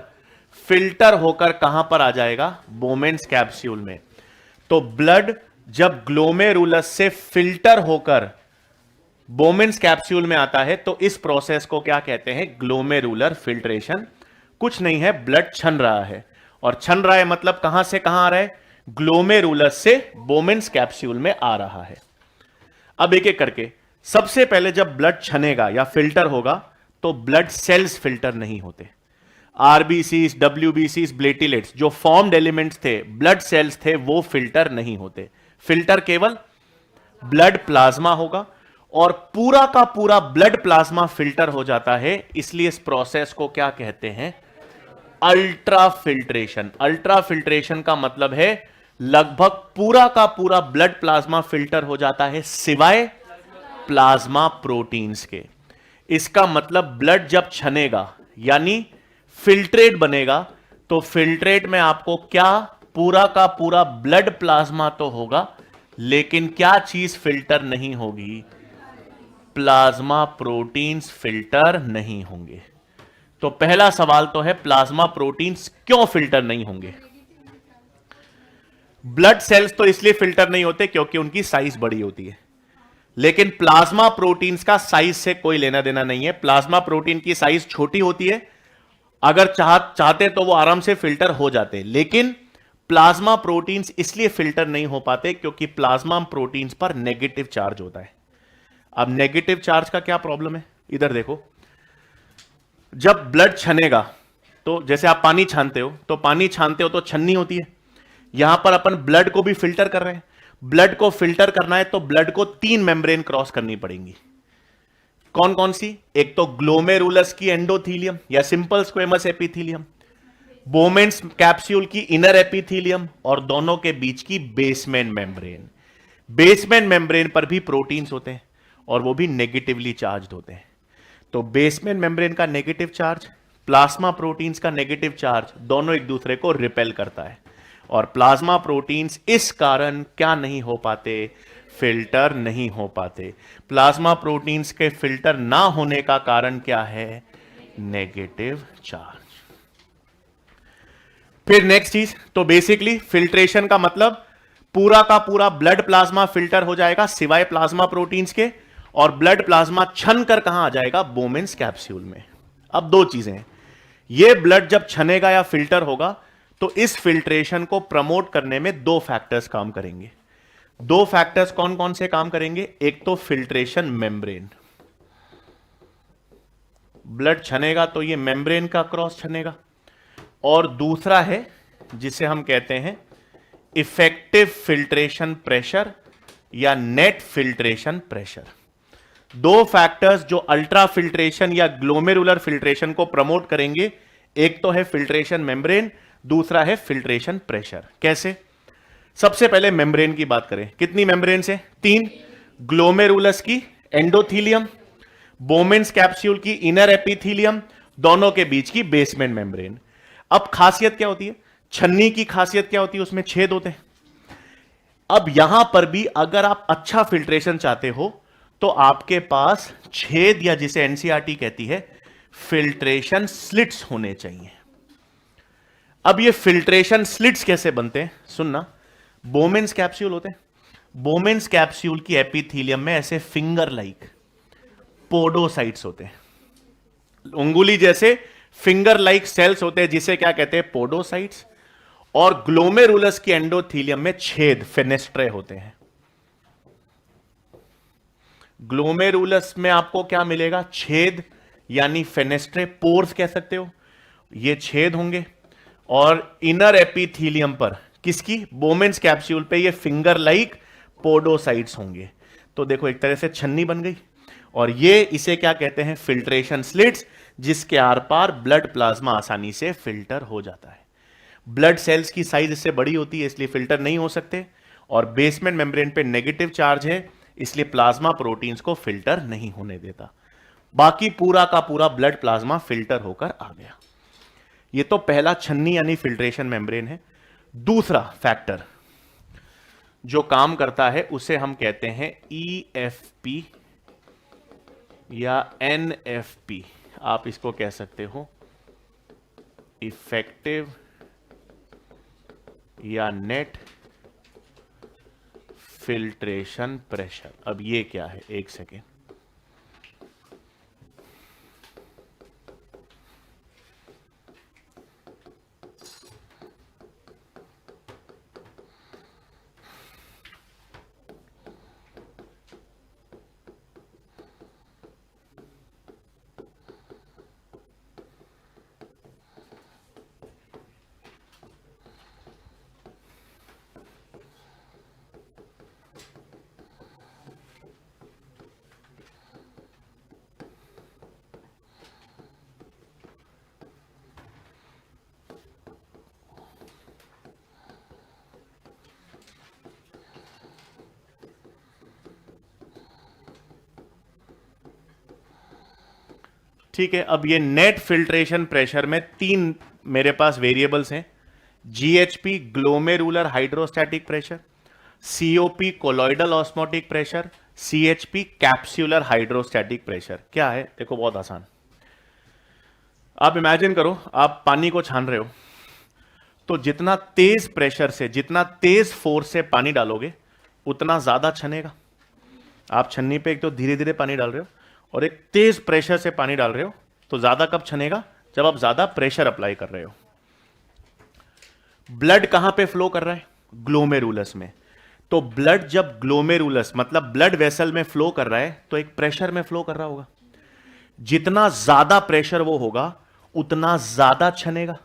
S1: फिल्टर होकर कहां पर आ जाएगा? बोमेन्स कैप्सूल में। तो ब्लड जब ग्लोमेरुलस से फिल्टर होकर बोमेन्स कैप्सूल में आता है तो इस प्रोसेस को क्या कहते हैं? Glomerular filtration. कुछ नहीं है, ब्लड छन रहा है, और छन रहा है मतलब कहां से कहां आ रहा है? ग्लोमेरुलस से बोमेन्स कैप्सूल में आ रहा है। अब एक एक करके, सबसे पहले जब ब्लड छनेगा या फिल्टर होगा तो ब्लड सेल्स फिल्टर नहीं होते। आरबीसीज, डब्ल्यूबीसीज, प्लेटलेट्स जो फॉर्म्ड एलिमेंट्स थे, ब्लड सेल्स थे, वो फिल्टर नहीं होते। फिल्टर केवल ब्लड प्लाज्मा होगा, और पूरा का पूरा ब्लड प्लाज्मा फिल्टर हो जाता है। इसलिए इस प्रोसेस को क्या कहते हैं? Ultra filtration. अल्ट्रा फिल्ट्रेशन का मतलब है लगभग पूरा का पूरा ब्लड प्लाज्मा फिल्टर हो जाता है सिवाय प्लाज्मा प्रोटीन्स के। इसका मतलब ब्लड जब छनेगा यानी फिल्ट्रेट बनेगा, तो फिल्ट्रेट में आपको क्या? पूरा का पूरा ब्लड प्लाज्मा तो होगा, लेकिन क्या चीज फिल्टर नहीं होगी? प्लाज्मा प्रोटीन्स फिल्टर नहीं होंगे। तो पहला सवाल तो है, प्लाज्मा प्रोटीन्स क्यों फिल्टर नहीं होंगे? ब्लड सेल्स तो इसलिए फिल्टर नहीं होते क्योंकि उनकी साइज बड़ी होती है, लेकिन प्लाज्मा प्रोटीन्स का साइज से कोई लेना देना नहीं है। प्लाज्मा प्रोटीन की साइज छोटी होती है, अगर चाहते तो वो आराम से फिल्टर हो जाते, लेकिन प्लाज्मा प्रोटीन्स इसलिए फिल्टर नहीं हो पाते क्योंकि प्लाज्मा प्रोटीन्स पर नेगेटिव चार्ज होता है। अब नेगेटिव चार्ज का क्या प्रॉब्लम है? इधर देखो, जब ब्लड छनेगा तो जैसे आप पानी छानते हो, तो पानी छानते हो तो छन्नी होती है। यहां पर अपन ब्लड को भी फिल्टर कर रहे हैं। ब्लड को फिल्टर करना है तो ब्लड को 3 मेम्ब्रेन क्रॉस करनी पड़ेंगी। कौन कौन सी? एक तो ग्लोमेरुलस की एंडोथीलियम या simple squamous epithelium, Bowman's capsule की इनर एपिथीलियम, और दोनों के बीच की बेसमेंट मेम्ब्रेन। बेसमेंट मेम्ब्रेन पर भी प्रोटीन्स होते हैं और वो भी नेगेटिवली चार्ज्ड होते हैं। तो बेसमेंट मेम्ब्रेन का नेगेटिव चार्ज, प्लाज्मा प्रोटीन्स का नेगेटिव चार्ज, दोनों एक दूसरे को रिपेल करता है, और प्लाज्मा प्रोटीन्स इस कारण क्या नहीं हो पाते? फिल्टर नहीं हो पाते। प्लाज्मा प्रोटीन्स के फिल्टर ना होने का कारण क्या है? Negative charge. फिर नेक्स्ट चीज, तो बेसिकली फिल्ट्रेशन का मतलब पूरा का पूरा ब्लड प्लाज्मा फिल्टर हो जाएगा सिवाय प्लाज्मा प्रोटीन्स के, और ब्लड प्लाज्मा छन कर कहां आ जाएगा? बोमेन्स कैप्सूल में। अब दो चीजें हैं, ये ब्लड जब छनेगा या फिल्टर होगा तो इस फिल्ट्रेशन को प्रमोट करने में 2 फैक्टर्स काम करेंगे। 2 फैक्टर्स कौन कौन से काम करेंगे? एक तो फिल्ट्रेशन मेम्ब्रेन, ब्लड छनेगा तो ये मेम्ब्रेन का क्रॉस छनेगा, और दूसरा है जिसे हम कहते हैं इफेक्टिव फिल्ट्रेशन प्रेशर या नेट फिल्ट्रेशन प्रेशर। 2 फैक्टर्स जो अल्ट्रा फिल्ट्रेशन या ग्लोमेरुलर फिल्ट्रेशन को प्रमोट करेंगे, एक तो है फिल्ट्रेशन मेम्ब्रेन, दूसरा है फिल्ट्रेशन प्रेशर। कैसे? सबसे पहले मेम्ब्रेन की बात करें। कितनी मेम्ब्रेन से? 3। ग्लोमेरुलस की एंडोथीलियम, बोमेन्स कैप्सूल की इनर एपिथीलियम, दोनों के बीच की बेसमेंट मेम्ब्रेन। अब खासियत क्या होती है? छन्नी की खासियत क्या होती है? उसमें छेद होते हैं। अब यहां पर भी अगर आप अच्छा फिल्ट्रेशन चाहते हो तो आपके पास छेद, या जिसे एनसीईआरटी कहती है फिल्ट्रेशन स्लिट्स, होने चाहिए। अब ये फिल्ट्रेशन स्लिट्स कैसे बनते हैं? सुनना, बोमेन्स कैप्सूल होते हैं, बोमेन्स कैप्सूल की एपिथीलियम में ऐसे फिंगर लाइक पोडोसाइट्स होते हैं, उंगली जैसे फिंगर लाइक सेल्स होते हैं, जिसे क्या कहते हैं? पोडोसाइट्स। और ग्लोमेरुलस की एंडोथीलियम में छेद, फेनेस्ट्रे होते हैं। ग्लोमेरुलस में आपको क्या मिलेगा? छेद, यानी फेनेस्ट्रे, पोर्स कह सकते हो, ये छेद होंगे। और इनर एपिथीलियम पर, किसकी? बोमेन्स कैप्सूल पे, ये फिंगर लाइक पोडोसाइट्स होंगे। तो देखो एक तरह से छन्नी बन गई, और ये इसे क्या कहते हैं? फिल्ट्रेशन स्लिट्स, जिसके आर पार ब्लड प्लाज्मा आसानी से फिल्टर हो जाता है। ब्लड सेल्स की साइज इससे बड़ी होती है, इसलिए फिल्टर नहीं हो सकते, और बेसमेंट मेम्ब्रेन पे नेगेटिव चार्ज है, इसलिए प्लाज्मा प्रोटीन्स को फिल्टर नहीं होने देता। बाकी पूरा का पूरा ब्लड प्लाज्मा फिल्टर होकर आ गया। ये तो पहला छन्नी यानी फिल्ट्रेशन मेम्ब्रेन है। दूसरा फैक्टर जो काम करता है उसे हम कहते हैं EFP या NFP, आप इसको कह सकते हो इफेक्टिव या नेट फिल्ट्रेशन प्रेशर। अब ये क्या है, एक सेकेंड। ठीक है, अब ये नेट फिल्ट्रेशन प्रेशर में तीन मेरे पास वेरिएबल्स हैं। GHP glomerular hydrostatic pressure, COP colloidal osmotic pressure, CHP capsular hydrostatic pressure. क्या है, देखो बहुत आसान। आप इमेजिन करो, आप पानी को छान रहे हो, तो जितना तेज प्रेशर से, जितना तेज फोर्स से पानी डालोगे उतना ज्यादा छनेगा। आप छन्नी पे एक तो धीरे धीरे पानी डाल रहे हो और एक तेज प्रेशर से पानी डाल रहे हो, तो ज्यादा कब छनेगा, जब आप ज्यादा प्रेशर अप्लाई कर रहे हो। ब्लड कहां पे फ्लो कर रहा है, ग्लोमेरुलस में। तो ब्लड जब ग्लोमेरुलस मतलब ब्लड वेसल में फ्लो कर रहा है तो एक प्रेशर में फ्लो कर रहा होगा। जितना ज्यादा प्रेशर वो होगा उतना ज्यादा छनेगा,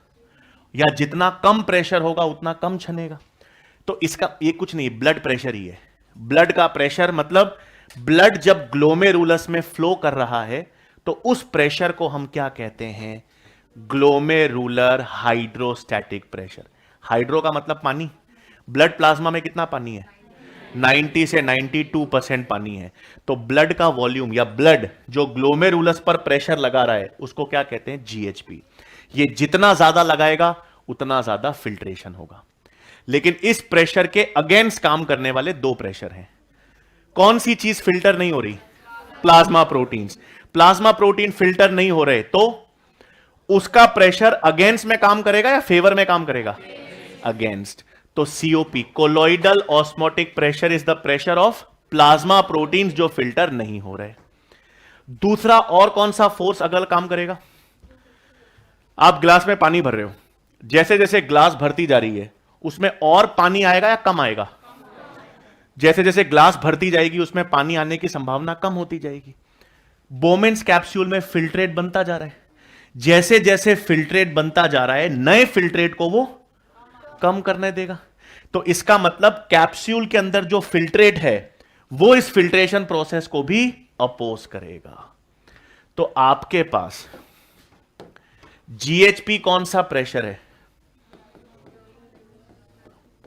S1: या जितना कम प्रेशर होगा उतना कम छनेगा। तो इसका ये कुछ नहीं, ब्लड प्रेशर ही है। ब्लड का प्रेशर मतलब ब्लड जब ग्लोमेरुलस में फ्लो कर रहा है तो उस प्रेशर को हम क्या कहते हैं, ग्लोमेरुलर हाइड्रोस्टैटिक प्रेशर। हाइड्रो का मतलब पानी। ब्लड प्लाज्मा में कितना पानी है, 90 से 92% पानी है। तो ब्लड का वॉल्यूम या ब्लड जो ग्लोमेरुलस पर प्रेशर लगा रहा है उसको क्या कहते हैं, GHP। ये जितना ज्यादा लगाएगा उतना ज्यादा फिल्ट्रेशन होगा। लेकिन इस प्रेशर के अगेंस्ट काम करने वाले दो प्रेशर हैं। कौन सी चीज फिल्टर नहीं हो रही, plasma proteins. Plasma protein filter नहीं हो रहे तो उसका प्रेशर अगेंस्ट में काम करेगा या फेवर में काम करेगा, अगेंस्ट। तो COP colloidal osmotic pressure is the pressure of plasma proteins जो फिल्टर नहीं हो रहे। दूसरा और कौन सा फोर्स अगर काम करेगा, आप ग्लास में पानी भर रहे हो, जैसे जैसे ग्लास भरती जा रही है उसमें और पानी आएगा या कम आएगा, जैसे जैसे ग्लास भरती जाएगी उसमें पानी आने की संभावना कम होती जाएगी। बोमेन्स कैप्सूल में फिल्ट्रेट बनता जा रहा है, जैसे जैसे फिल्ट्रेट बनता जा रहा है नए फिल्ट्रेट को वो कम करने देगा। तो इसका मतलब कैप्सूल के अंदर जो फिल्ट्रेट है वो इस फिल्ट्रेशन प्रोसेस को भी अपोज करेगा। तो आपके पास GHP कौन सा प्रेशर है,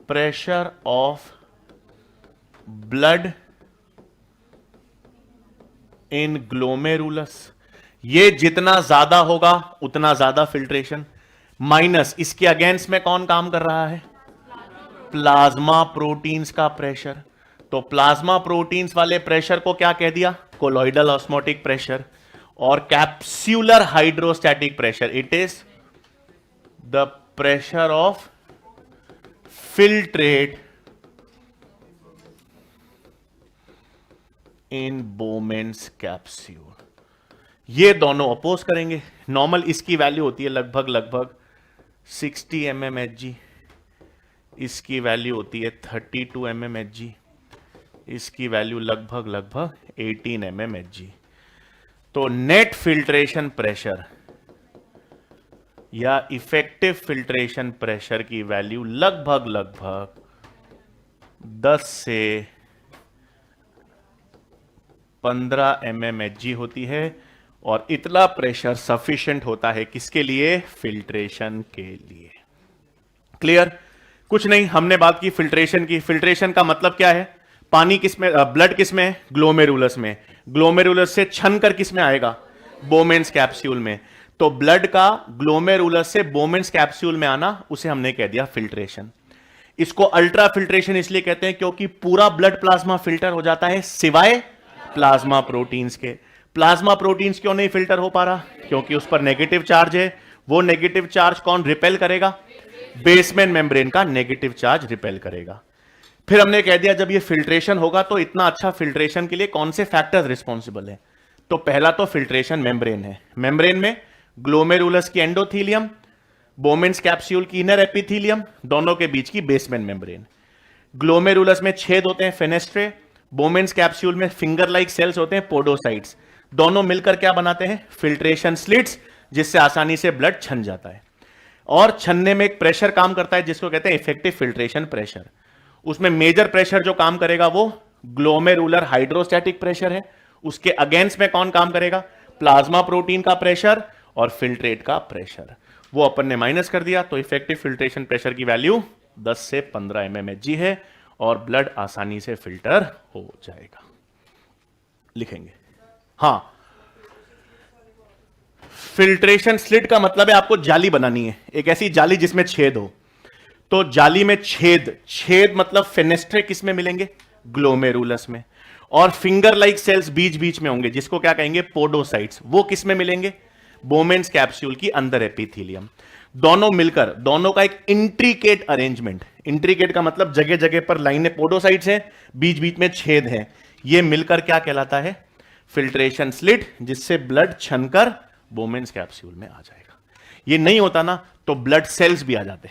S1: pressure of blood in glomerulus. ये जितना ज्यादा होगा उतना ज्यादा फिल्ट्रेशन, माइनस इसके अगेंस्ट में कौन काम कर रहा है, प्लाज्मा प्रोटीन्स का प्रेशर। तो प्लाज्मा प्रोटीन्स वाले प्रेशर को क्या कह दिया, कोलॉइडल ऑस्मोटिक प्रेशर। और capsular hydrostatic pressure, it is the pressure of filtrate in Bowman's capsule. ये दोनों अपोज करेंगे। नॉर्मल इसकी वैल्यू होती है लगभग 60 mmHg, इसकी वैल्यू होती है 32 mmHg, इसकी वैल्यू लगभग 18 mmHg। तो नेट फिल्ट्रेशन प्रेशर या इफेक्टिव फिल्ट्रेशन प्रेशर की वैल्यू लगभग 10 से 15 mmHg होती है। और इतना प्रेशर सफिशिएंट होता है किसके लिए, फिल्ट्रेशन के लिए। क्लियर? कुछ नहीं, हमने बात की फिल्ट्रेशन की। फिल्ट्रेशन का मतलब क्या है? पानी किसमें, ब्लड किसमें है? ग्लोमेरुलस में। ग्लोमेरुलस से छनकर किसमें आएगा? बोमेन्स कैप्सूल में। तो ब्लड का ग्लोमेरुलस से बोमेन्स कैप्सूल में आना, उसे हमने कह दिया फिल्ट्रेशन। इसको अल्ट्रा फिल्ट्रेशन इसलिए कहते हैं क्योंकि पूरा ब्लड प्लाज्मा फिल्टर हो जाता है सिवाय प्लाज्मा प्रोटीन्स के। प्लाज्मा प्रोटीन्स क्यों नहीं फिल्टर हो पा रहा? क्योंकि उस पर नेगेटिव चार्ज है। वो नेगेटिव चार्ज कौन रिपेल करेगा? बेसमेंट मेम्ब्रेन का नेगेटिव चार्ज रिपेल करेगा। फिर हमने कह दिया जब ये फिल्ट्रेशन होगा तो इतना अच्छा फिल्ट्रेशन के लिए कौन से फैक्टर्स रिस्पॉन्सिबल है? तो पहला तो फिल्ट्रेशन मेम्ब्रेन है। मेम्ब्रेन में ग्लोमेरुलस की एंडोथीलियम, बोमेन्स कैप्सूल की इनर एपिथीलियम, दोनों के बीच की बेसमेंट मेम्ब्रेन। ग्लोमेरुलस में छेद होते हैं फेनेस्ट्रे, बोमेन्स कैप्सूल में फिंगर लाइक सेल्स होते हैं पोडोसाइट्स। दोनों मिलकर क्या बनाते हैं? फिल्ट्रेशन स्लिट्स, जिससे आसानी से ब्लड छन जाता है। और छनने में एक प्रेशर काम करता है जिसको कहते हैं इफेक्टिव फिल्ट्रेशन प्रेशर। उसमें मेजर प्रेशर जो काम करेगा वो ग्लोमेरुलर हाइड्रोस्टैटिक प्रेशर है। उसके अगेंस्ट में कौन काम करेगा? प्लाज्मा प्रोटीन का प्रेशर और फिल्ट्रेट का प्रेशर। वो अपन ने माइनस कर दिया, तो इफेक्टिव फिल्ट्रेशन प्रेशर की वैल्यू 10 से 15 mmHg है और ब्लड आसानी से फिल्टर हो जाएगा। लिखेंगे। हां, फिल्ट्रेशन स्लिट का मतलब है आपको जाली बनानी है, एक ऐसी जाली जिसमें छेद हो। तो जाली में छेद, छेद मतलब फेनेस्ट्रे किस में मिलेंगे? ग्लोमेरुलस में। और फिंगर लाइक सेल्स बीच बीच में होंगे जिसको क्या कहेंगे? पोडोसाइट्स। वो किस में मिलेंगे? बोमेन्स कैप्सूल की अंदर एपिथीलियम। दोनों मिलकर, दोनों का एक इंट्रिकेट अरेंजमेंट, इंट्रिकेट का मतलब जगह जगह पर लाइनें पोडोसाइट्स हैं, बीच बीच में छेद हैं, ये मिलकर क्या कहलाता है? फिल्ट्रेशन स्लिट, जिससे ब्लड छनकर बोमेन्स कैप्सूल में आ जाएगा। ये नहीं होता ना तो ब्लड सेल्स भी आ जाते।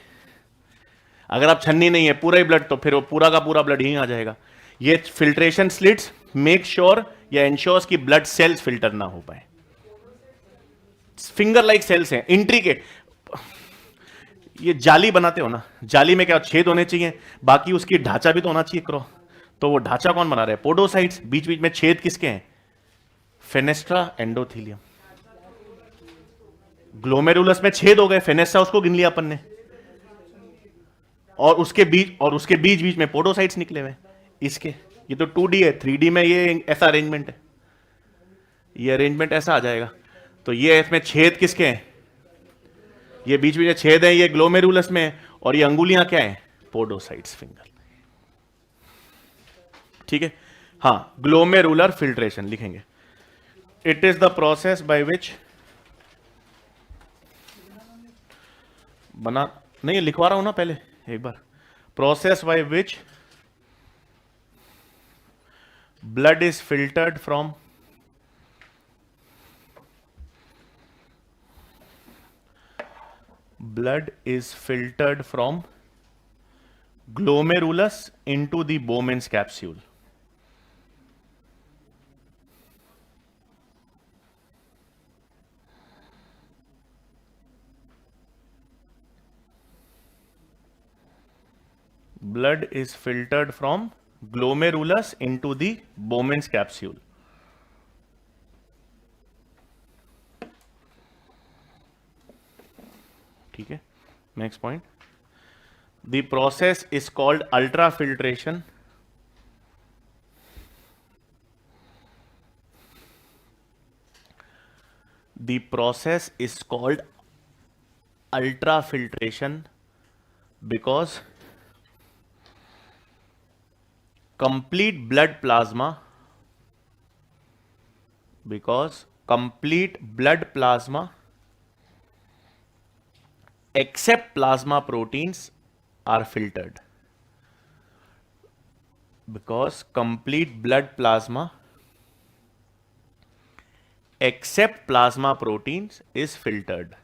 S1: अगर आप छन्नी नहीं है पूरा ही ब्लड, तो फिर वो पूरा का पूरा ब्लड यहीं आ जाएगा। ये फिल्ट्रेशन स्लिट्स मेक श्योर या इंश्योर्स कि ब्लड सेल्स फिल्टर ना हो पाए। फिंगर लाइक सेल्स हैं, इंट्रिकेट। ये जाली बनाते हो ना, जाली में क्या छेद होने चाहिए, बाकी उसकी ढांचा भी तो होना चाहिए करो। तो वो ढांचा कौन बना रहा है? पोडोसाइट्स। बीच बीच में छेद किसके हैं? Fenestra, endothelium. ग्लोमेरुलस में छेद हो गए, फेनेस्ट्रा उसको गिन लिया अपन ने, और उसके बीच बीच में पोडोसाइट्स निकले हुए इसके। ये तो 2D है, 3D में ये ऐसा अरेंजमेंट है, ये अरेंजमेंट ऐसा आ जाएगा। तो ये इसमें छेद किसके हैं? ये बीच में छेद है, ये ग्लोमेरुलस में है, और ये अंगुलियां क्या है? Podocytes, finger. ठीक है। हां, ग्लोमेरुलर फिल्ट्रेशन लिखेंगे। It is the process by which, बना नहीं, लिखवा रहा हूं ना पहले एक बार। Process by which blood is filtered from glomerulus into the Bowman's capsule. Blood is filtered from glomerulus into the Bowman's capsule. ठीक है, next point. The process is called ultrafiltration. The process is called ultrafiltration because complete blood plasma except plasma proteins are filtered. Because complete blood plasma except plasma proteins is filtered.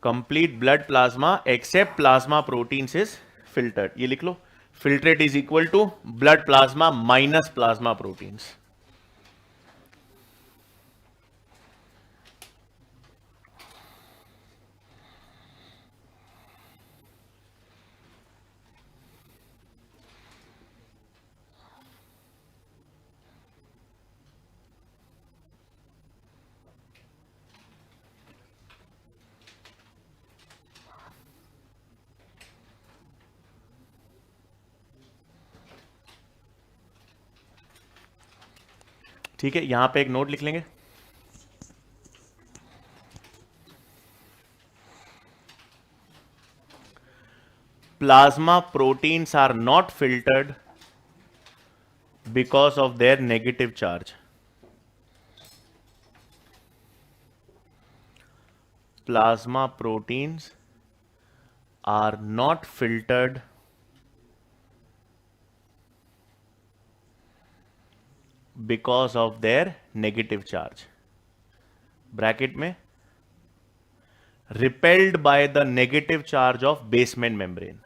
S1: Complete blood plasma except plasma proteins is filtered. ये लिख लो, filtrate is equal to blood plasma minus plasma proteins. ठीक है, यहां पे एक note लिख लेंगे, plasma proteins are not filtered because of their negative charge. Plasma proteins are not filtered because of their negative charge. Bracket में repelled by the negative charge of basement membrane.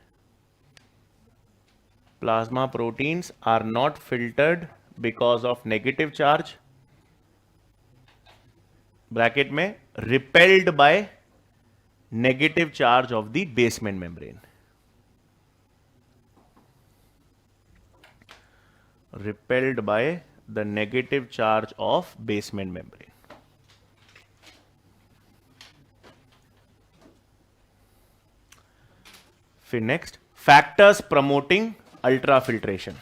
S1: Plasma proteins are not filtered because of negative charge. Bracket में repelled by negative charge of the basement membrane. Repelled by the negative charge of basement membrane. फिर next, factors promoting ultrafiltration.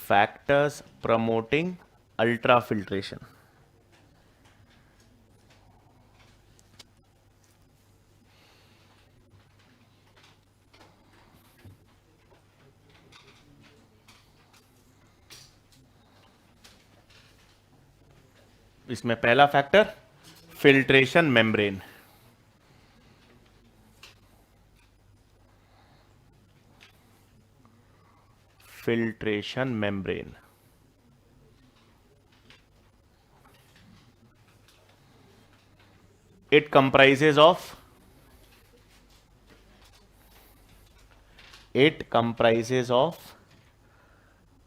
S1: Factors promoting ultrafiltration. इसमें पहला factor filtration membrane. Filtration membrane. It comprises of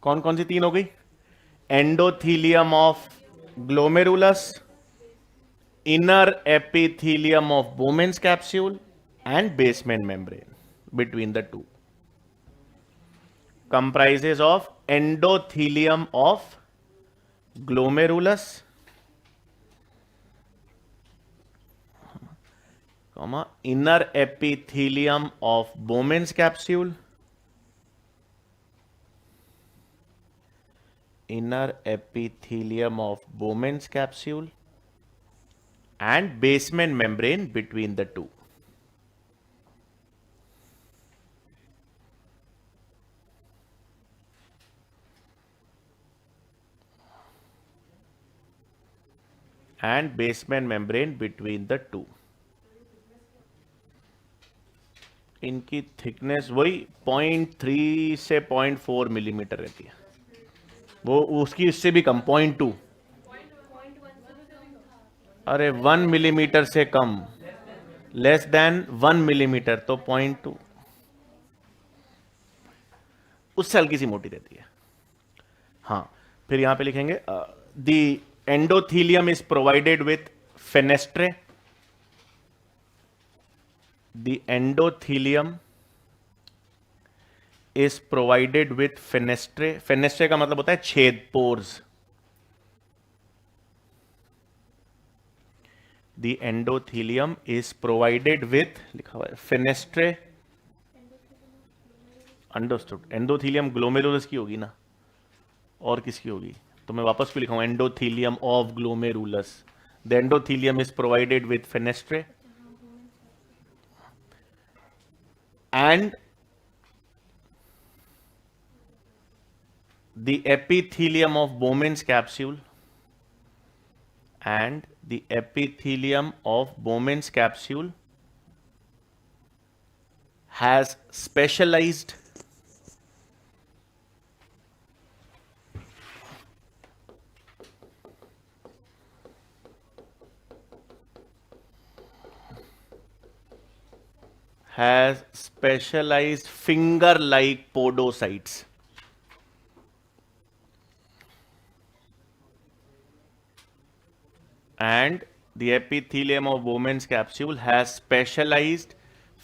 S1: कौन कौन सी तीन हो गई? Endothelium of glomerulus, inner epithelium of Bowman's capsule and basement membrane between the two. Comprises of endothelium of glomerulus, inner epithelium of Bowman's capsule, inner epithelium of Bowman's capsule and basement membrane between the two. And basement membrane between the two. इनकी thickness वही 0.3 से 0.4 millimetre रहती है. वो उसकी इससे भी कम 0.2. अरे 1 मिलीमीटर से कम, लेस देन 1 मिलीमीटर तो 0.2. उससे हल्की सी मोटी रहती है. हाँ, फिर यहां पे लिखेंगे the endothelium is provided with fenestrae. The endothelium is provided with fenestrae. Fenestrae का मतलब होता है छेद, pores. The endothelium is provided with, लिखा हुआ है fenestre. अंडरस्टूड. एंडोथीलियम ग्लोमेरुलस की होगी ना, और किसकी होगी? तो मैं वापस भी लिखा हूं endothelium of glomerulus. The endothelium is provided with fenestrae and the epithelium of Bowman's capsule and the epithelium of Bowman's capsule has specialized finger-like podocytes. And the epithelium of Bowman's capsule has specialized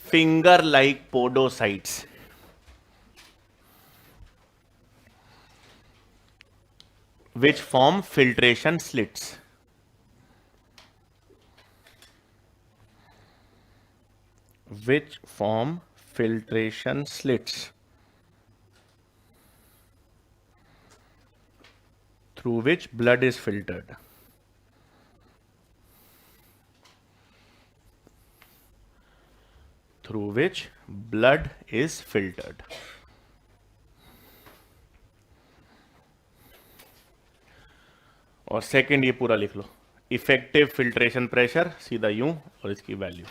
S1: finger-like podocytes. Which form filtration slits. Which form filtration slits. through which blood is filtered. Through which blood is filtered. और second ये पूरा लिख लो, effective filtration pressure, सीधा यूं, और इसकी value.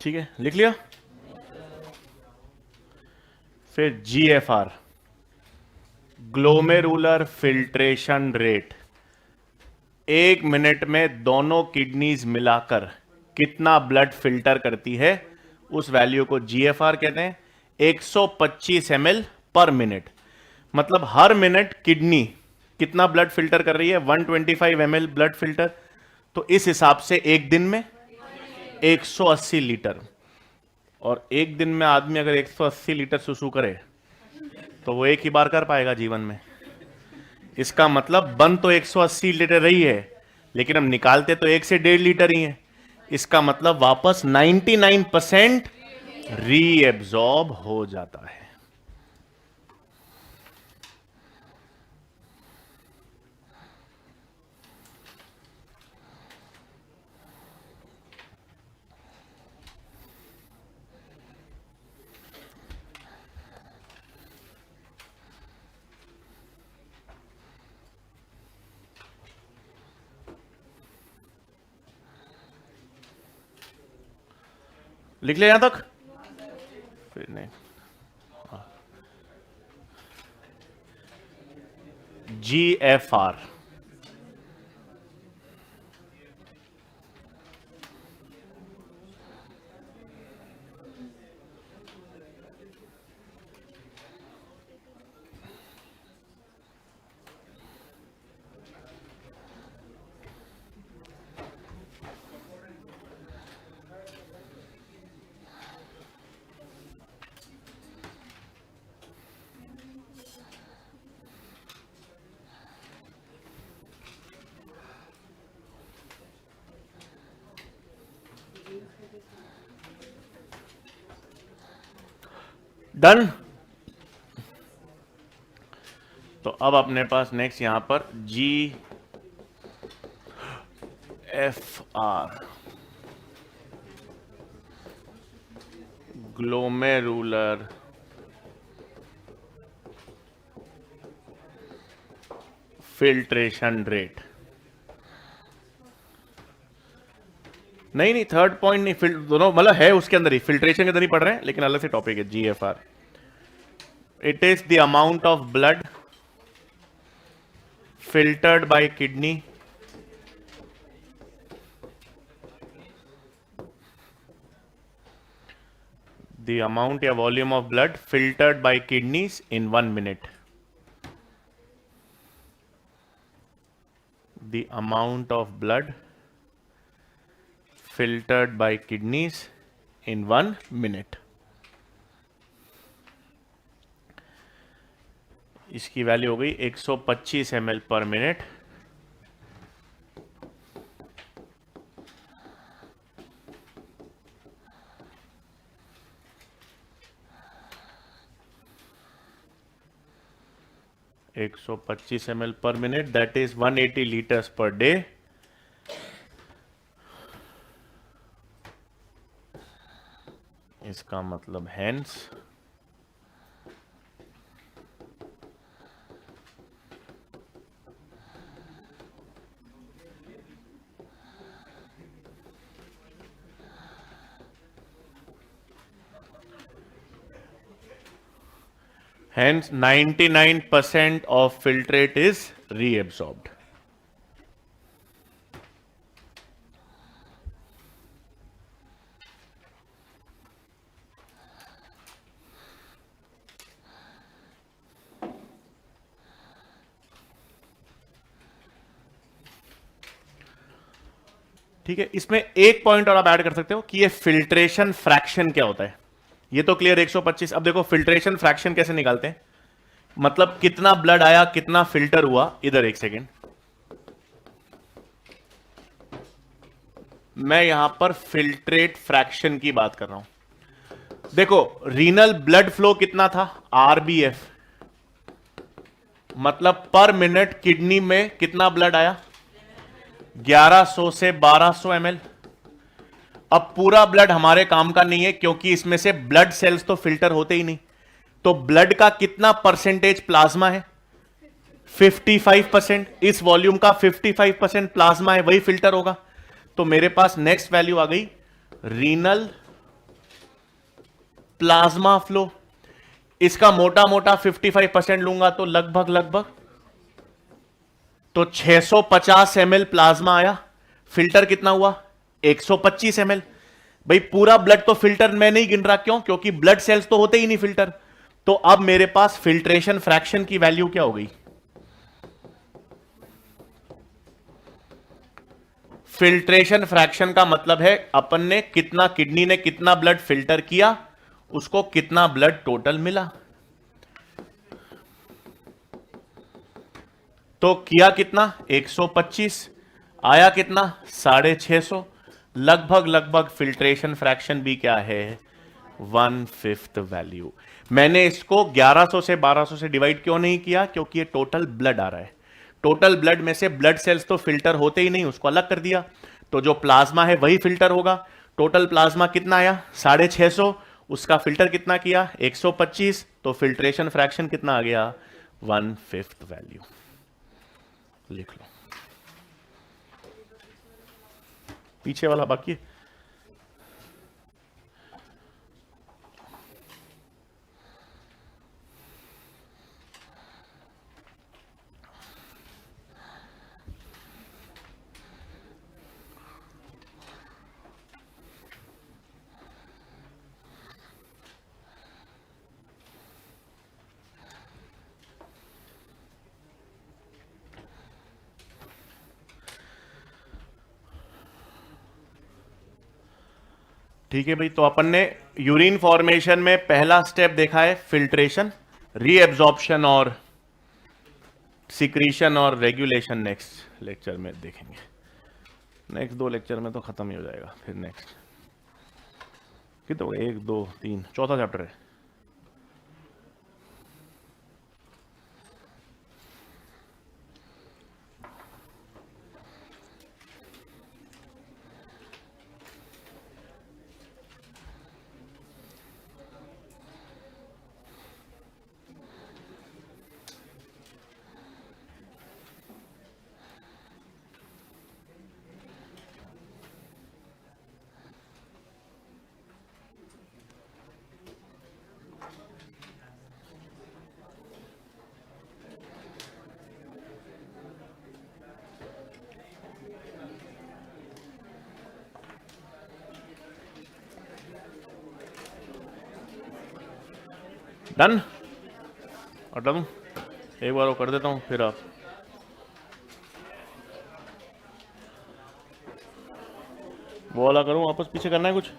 S1: ठीक है, लिख लिया. फिर GFR, glomerular filtration rate. 1 minute में दोनों किडनीज मिलाकर कितना ब्लड फिल्टर करती है, उस वैल्यू को GFR कहते हैं. 125 ml पर मिनट, मतलब हर मिनट किडनी कितना ब्लड फिल्टर कर रही है, 125 ml ब्लड फिल्टर. तो इस हिसाब से एक दिन में 180 लीटर. और एक दिन में आदमी अगर 180 लीटर सुसु करे तो वो एक ही बार कर पाएगा जीवन में. इसका मतलब बन तो 180 लीटर रही है, लेकिन हम निकालते तो 1 से 1.5 लीटर ही है. इसका मतलब वापस 99% रीएब्सॉर्ब हो जाता है. लिख ले यहां तक. फिर नहीं, GFR, डन. तो अब अपने पास नेक्स्ट यहां पर GFR, ग्लोमेरुलर फिल्ट्रेशन रेट। नहीं, थर्ड पॉइंट नहीं, दोनों मतलब है उसके अंदर ही, फिल्ट्रेशन के अंदर ही पढ़ रहे हैं, लेकिन अलग से टॉपिक है, GFR। It is the amount of blood filtered by kidney the amount या volume of blood filtered by kidneys in 1 minute, the amount of blood filtered by kidneys in 1 minute। इसकी वैल्यू हो गई 125 ml पर minute. एक 125 ml पर minute, that is 180 litres per day. इसका मतलब hence hence 99% of filtrate is reabsorbed। ठीक है, इसमें एक पॉइंट और आप ऐड कर सकते हो कि ये फिल्ट्रेशन फ्रैक्शन क्या होता है। ये तो क्लियर 125। अब देखो फिल्ट्रेशन फ्रैक्शन कैसे निकालते हैं, मतलब कितना ब्लड आया, कितना फिल्टर हुआ। इधर एक सेकेंड, मैं यहां पर फिल्ट्रेट फ्रैक्शन की बात कर रहा हूं। देखो रीनल ब्लड फ्लो कितना था, RBF, मतलब पर मिनट किडनी में कितना ब्लड आया, 1100 से 1200 ml। अब पूरा ब्लड हमारे काम का नहीं है, क्योंकि इसमें से ब्लड सेल्स तो फिल्टर होते ही नहीं। तो ब्लड का कितना परसेंटेज प्लाज्मा है, 55%। इस वॉल्यूम का 55% प्लाज्मा है, वही फिल्टर होगा। तो मेरे पास नेक्स्ट वैल्यू आ गई रीनल प्लाज्मा फ्लो। इसका मोटा मोटा 55% लूंगा तो लगभग तो 650 ml प्लाज्मा आया। फिल्टर कितना हुआ, 125 ml। भाई पूरा ब्लड तो फिल्टर मैं नहीं गिन रहा, क्यों, क्योंकि ब्लड सेल्स तो होते ही नहीं फिल्टर। तो अब मेरे पास फिल्ट्रेशन फ्रैक्शन की वैल्यू क्या हो गई, फिल्ट्रेशन फ्रैक्शन का मतलब है अपन ने कितना, किडनी ने कितना ब्लड फिल्टर किया, उसको कितना ब्लड टोटल मिला। तो किया कितना, 125, आया कितना, 650। लगभग फिल्ट्रेशन फ्रैक्शन भी क्या है, 1/5 वैल्यू। मैंने इसको 1100 से 1200 से डिवाइड क्यों नहीं किया, क्योंकि ये टोटल ब्लड आ रहा है। टोटल ब्लड में से ब्लड सेल्स तो फिल्टर होते ही नहीं, उसको अलग कर दिया। तो जो प्लाज्मा है वही फिल्टर होगा। टोटल प्लाज्मा कितना आया, 650, उसका फिल्टर कितना किया, 125। तो फिल्ट्रेशन फ्रैक्शन कितना आ गया, 1/5 वैल्यू। लिख लो, पीछे वाला बाकी है। ठीक है भाई, तो अपन ने यूरिन फॉर्मेशन में पहला स्टेप देखा है फिल्ट्रेशन, रीएब्जॉर्प्शन और सिक्रीशन और रेगुलेशन नेक्स्ट लेक्चर में देखेंगे। नेक्स्ट 2 लेक्चर में तो खत्म ही हो जाएगा। फिर नेक्स्ट कितना हो गया, 1 2 3, चौथा चैप्टर है। डन हटा दूं एक बार वो कर देता हूँ फिर आप वो वाला करूँ वापस पीछे करना है कुछ